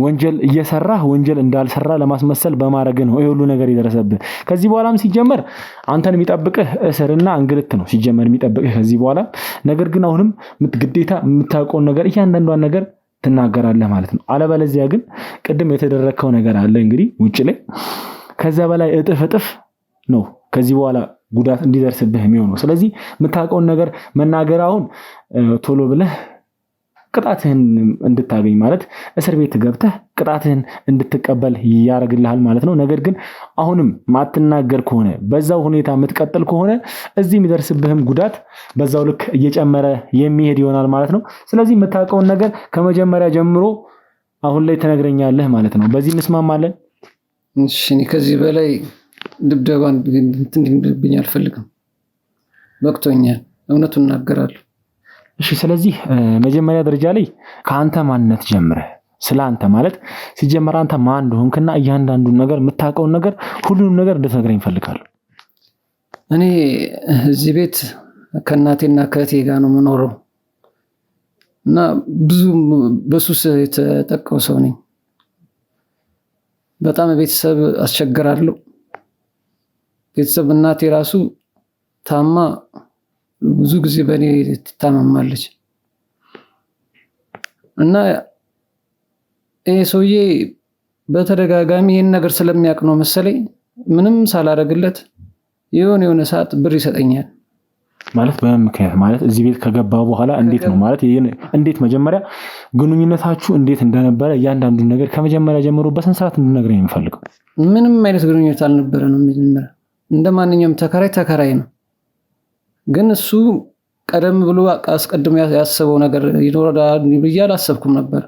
ወንጀል እየሰራህ ወንጀል እንዳልሰራ ለማስመሰል በማድረግ ነው ይሄ ሁሉ ነገር ይደረሰብህ። ከዚህ በኋላም ሲጀመር አንተን የሚጠብቅህ እስርና እንግልት ነው ሲጀመር የሚጠብቅህ ከዚህ በኋላ። ነገር ግን አሁንም ግዴታ የምታውቀውን ነገር እያንዳንዷን ነገር ትናገራለህ ማለት ነው። አለበለዚያ ግን ቅድም የተደረከው ነገር አለ እንግዲህ ውጭ ላይ ከዛ በላይ እጥፍ ነው ከዚህ በኋላ ጉዳት እንዲደርስብህ የሚሆነው። ስለዚህ የምታውቀውን ነገር መናገር አሁን ቶሎ ብለህ ቅጣትህን እንድታገኝ ማለት እስር ቤት ገብተህ ቅጣትህን እንድትቀበል ያደርግልሃል ማለት ነው። ነገር ግን አሁንም ማትናገር ከሆነ በዛው ሁኔታ የምትቀጥል ከሆነ እዚህ የሚደርስብህም ጉዳት በዛው ልክ እየጨመረ የሚሄድ ይሆናል ማለት ነው። ስለዚህ የምታውቀውን ነገር ከመጀመሪያ ጀምሮ አሁን ላይ ትነግረኛለህ ማለት ነው። በዚህ እንስማማለን? እሺ እኔ ከዚህ በላይ ድብደባ እንድብኝ አልፈልግም። በቅቶኛል። እውነቱን እናገራለሁ። እሺ ስለዚህ መጀመሪያ ደረጃ ላይ ከአንተ ማንነት ጀምረህ ስለ አንተ ማለት ሲጀመር አንተ ማን እንደሆንክና እያንዳንዱን ነገር የምታውቀውን ነገር ሁሉንም ነገር እንድትነግረኝ እፈልጋለሁ። እኔ እዚህ ቤት ከእናቴና ከእህቴ ጋር ነው የምኖረው። እና ብዙ በሱስ የተጠቀው ሰው ነኝ። በጣም ቤተሰብ አስቸግራለሁ። ቤተሰብ እናቴ ራሱ ታማ ብዙ ጊዜ በእኔ ትታመማለች እና ይሄ ሰውዬ በተደጋጋሚ ይሄን ነገር ስለሚያውቅ ነው መሰለኝ ምንም ሳላደርግለት የሆነ ሰዓት ብር ይሰጠኛል። ማለት በምክንያት ማለት እዚህ ቤት ከገባ በኋላ እንዴት ነው ማለት እንዴት መጀመሪያ ግንኙነታችሁ እንዴት እንደነበረ እያንዳንዱን ነገር ከመጀመሪያ ጀምሮ በስንት ሰዓት እንድነግረኝ የምፈልገው? ምንም አይነት ግንኙነት አልነበረንም። መጀመሪያ እንደማንኛውም ተከራይ ነው። ግን እሱ ቀደም ብሎ አስቀድሞ ያሰበው ነገር ይኖራል ብዬ አላሰብኩም ነበር።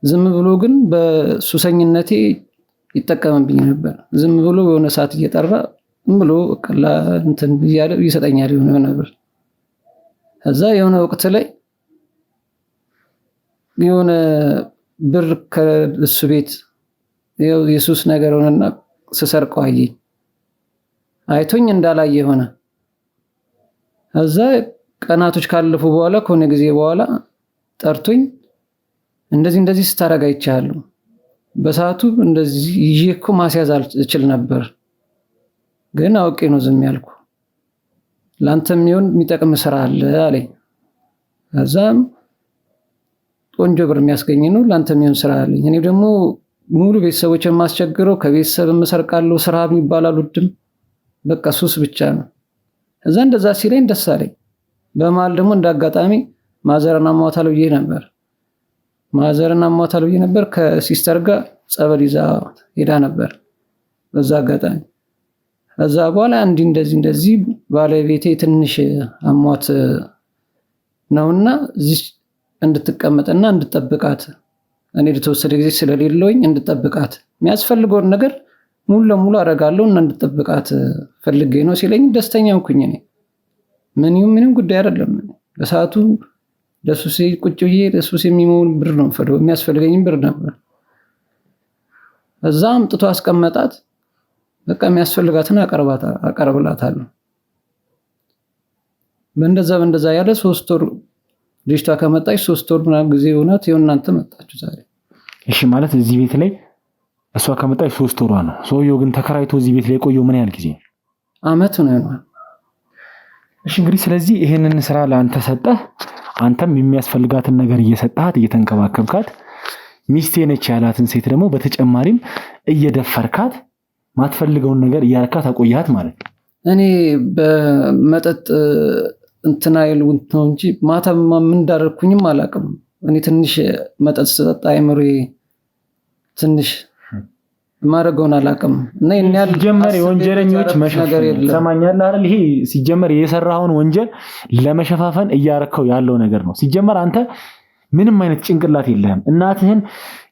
ዝም ብሎ ግን በሱሰኝነቴ ይጠቀምብኝ ነበር። ዝም ብሎ የሆነ ሰዓት እየጠራ ብሎ ቀላ እንትን ይያለ ይሰጠኛል የሆነ ነገር። ከዛ የሆነ ወቅት ላይ የሆነ ብር ከእሱ ቤት የሱስ ነገር ሆነና ስሰርቀው አየኝ። አይቶኝ እንዳላየ ሆነ። ከዛ ቀናቶች ካለፉ በኋላ ከሆነ ጊዜ በኋላ ጠርቶኝ እንደዚህ ስታረጋ ይቻላል። በሰዓቱ እንደዚህ ይዤ እኮ ማስያዝ እችል ነበር፣ ግን አውቄ ነው ዝም ያልኩ። ላንተም ይሁን የሚጠቅም ስራ አለ አለኝ። ከዛም ቆንጆ ብር የሚያስገኝ ነው ላንተም ይሁን ስራ አለኝ። እኔ ደግሞ ሙሉ ቤተሰቦችን ማስቸግረው ከቤተሰብ መሰርቃለሁ፣ ስራ የሚባል አልወድም፣ በቃ ሱስ ብቻ ነው። እዛ እንደዛ ሲለኝ ደስ አለኝ። በመሃል ደግሞ እንዳጋጣሚ ማዘርና አሟታለሁ ብዬ ነበር። ከሲስተር ጋር ጸበል ይዛ ሄዳ ነበር በዛ አጋጣሚ። ከዛ በኋላ እንደዚህ ባለቤቴ ትንሽ አሟት ነውና እዚህ እንድትቀመጥና እንድትጠብቃት እኔ ለተወሰደ ጊዜ ስለሌለውኝ እንድትጠብቃት የሚያስፈልገውን ነገር ሙሉ ለሙሉ አደርጋለሁ እና እንድትጠብቃት ፈልጌ ነው ሲለኝ ደስተኛ ሆንኩኝ። እኔ ምንም ጉዳይ አይደለም። በሰዓቱ ለሱሴ ቁጭ ብዬ ለሱሴ የሚሞን ብር ነው የሚያስፈልገኝም ብር ነበር። እዛ አምጥቶ አስቀመጣት። በቃ የሚያስፈልጋትን አቀርብላታለሁ። በእንደዛ ያለ 3 ወር ልጅቷ ከመጣች 3 ወር ምናምን ጊዜ ሆናት። ይኸው እናንተ መጣችሁ ዛሬ። እሺ ማለት እዚህ ቤት ላይ እሷ ከመጣች 3 ወሯ ነው። ሰውየው ግን ተከራይቶ እዚህ ቤት ላይ ቆየው ምን ያህል ጊዜ? አመት ነው ያለው። እሺ እንግዲህ ስለዚህ ይሄንን ስራ ለአንተ ሰጠህ። አንተም የሚያስፈልጋትን ነገር እየሰጣት እየተንከባከብካት፣ ሚስቴ ነች ያላትን ሴት ደግሞ በተጨማሪም እየደፈርካት ማትፈልገውን ነገር እያረካት አቆያት ማለት ነው። እኔ በመጠጥ እንትና ይሉን ነው እንጂ ማታ ምን እንዳደረኩኝም አላውቅም። እኔ ትንሽ መጠጥ ስጠጣ አይምሮዬ ትንሽ ማረጋውን አላውቅም። እና ይናል ሲጀመር የወንጀለኞች መሸፈን ሰማኛለህ አይደል? ይሄ ሲጀመር የሰራውን ወንጀል ለመሸፋፈን እያረከው ያለው ነገር ነው። ሲጀመር አንተ ምንም አይነት ጭንቅላት የለህም። እናትህን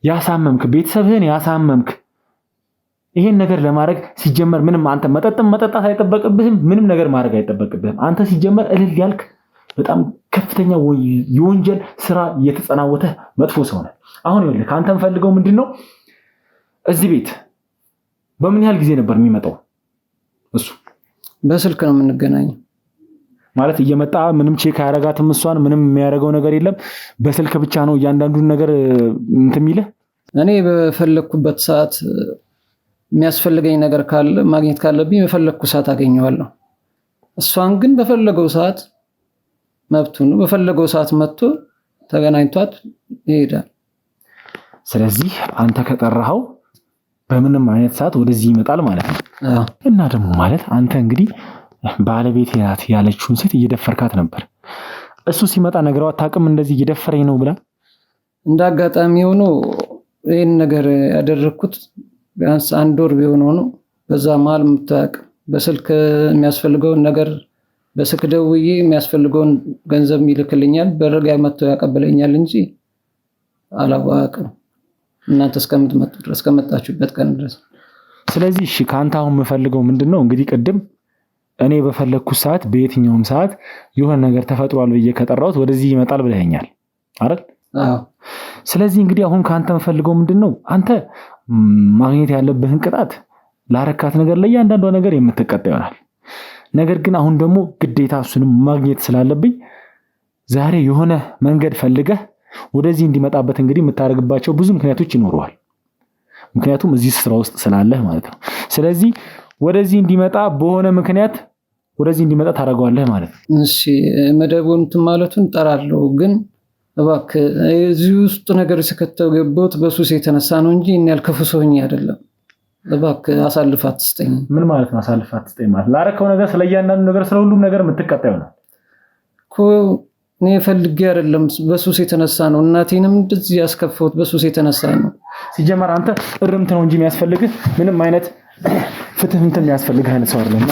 ያሳመምክ፣ ቤተሰብህን ያሳመምክ፣ ይሄን ነገር ለማድረግ ሲጀመር ምንም አንተ መጠጣት አይጠበቅብህም፣ ምንም ነገር ማድረግ አይጠበቅብህም። አንተ ሲጀመር እልል ያልክ በጣም ከፍተኛ የወንጀል ስራ እየተጸናወተ መጥፎ ሰው ነህ። አሁን ይኸውልህ ካንተ ፈልገው ምንድነው እዚህ ቤት በምን ያህል ጊዜ ነበር የሚመጣው? እሱ በስልክ ነው የምንገናኘው። ማለት እየመጣ ምንም ቼክ አያረጋትም፣ እሷን ምንም የሚያደርገው ነገር የለም። በስልክ ብቻ ነው እያንዳንዱን ነገር እንትን የሚልህ። እኔ በፈለኩበት ሰዓት የሚያስፈልገኝ ነገር ካለ ማግኘት ካለብኝ በፈለኩ ሰዓት አገኘዋለሁ። እሷን ግን በፈለገው ሰዓት መብቱ ነው። በፈለገው ሰዓት መጥቶ ተገናኝቷት ይሄዳል። ስለዚህ አንተ ከጠራኸው በምንም አይነት ሰዓት ወደዚህ ይመጣል ማለት ነው። እና ደግሞ ማለት አንተ እንግዲህ ባለቤቴ ናት ያለችውን ሴት እየደፈርካት ነበር። እሱ ሲመጣ ነገረው አታውቅም እንደዚህ እየደፈረኝ ነው ብላ? እንዳጋጣሚ ሆኖ ይሄን ነገር ያደረኩት ቢያንስ 1 ወር ቢሆነው ነው። በዛ መሃል የምታውቅ በስልክ የሚያስፈልገውን ነገር በስልክ ደውዬ የሚያስፈልገውን ገንዘብ ይልክልኛል፣ በረጋ መጥቶ ያቀበለኛል እንጂ አላዋቅም እናንተ እስከምትመጡ ድረስ ከመጣችሁበት ቀን ድረስ። ስለዚህ እሺ ካንተ አሁን የምፈልገው ምንድነው እንግዲህ ቅድም እኔ በፈለኩት ሰዓት በየትኛውም ሰዓት የሆነ ነገር ተፈጥሯል ብዬ ከጠራሁት ወደዚህ ይመጣል ብለኸኛል አይደል? አዎ። ስለዚህ እንግዲህ አሁን ካንተ የምፈልገው ምንድነው አንተ ማግኘት ያለብህን ቅጣት ላረካት ነገር ለእያንዳንዷ ነገር የምትቀጣ ይሆናል። ነገር ግን አሁን ደግሞ ግዴታ እሱንም ማግኘት ስላለብኝ ዛሬ የሆነ መንገድ ፈልገህ ወደዚህ እንዲመጣበት እንግዲህ የምታደርግባቸው ብዙ ምክንያቶች ይኖረዋል። ምክንያቱም እዚህ ስራ ውስጥ ስላለህ ማለት ነው። ስለዚህ ወደዚህ እንዲመጣ በሆነ ምክንያት ወደዚህ እንዲመጣ ታደርገዋለህ ማለት ነው። እሺ መደቡን ማለቱን ጠራለው፣ ግን እባክህ እዚህ ውስጥ ነገር ሲከተው ገቦት በሱስ የተነሳ ነው እንጂ እኔ ያልከፈሰውኝ አይደለም። እባክህ አሳልፋት ስጠኝ። ምን ማለት ነው አሳልፋት ስጠኝ ማለት? ላረከው ነገር ስለያንዳንዱ ነገር ስለሁሉም ነገር የምትቀጣው ነው እኮ። እኔ ፈልጌ አይደለም፣ በሱስ የተነሳ ነው። እናቴንም እንደዚህ ያስከፈውት በሱስ የተነሳ ነው። ሲጀመር አንተ እርምት ነው እንጂ የሚያስፈልግህ ምንም አይነት ፍትህ እንትን የሚያስፈልግህ አይነት ሰው አይደለም።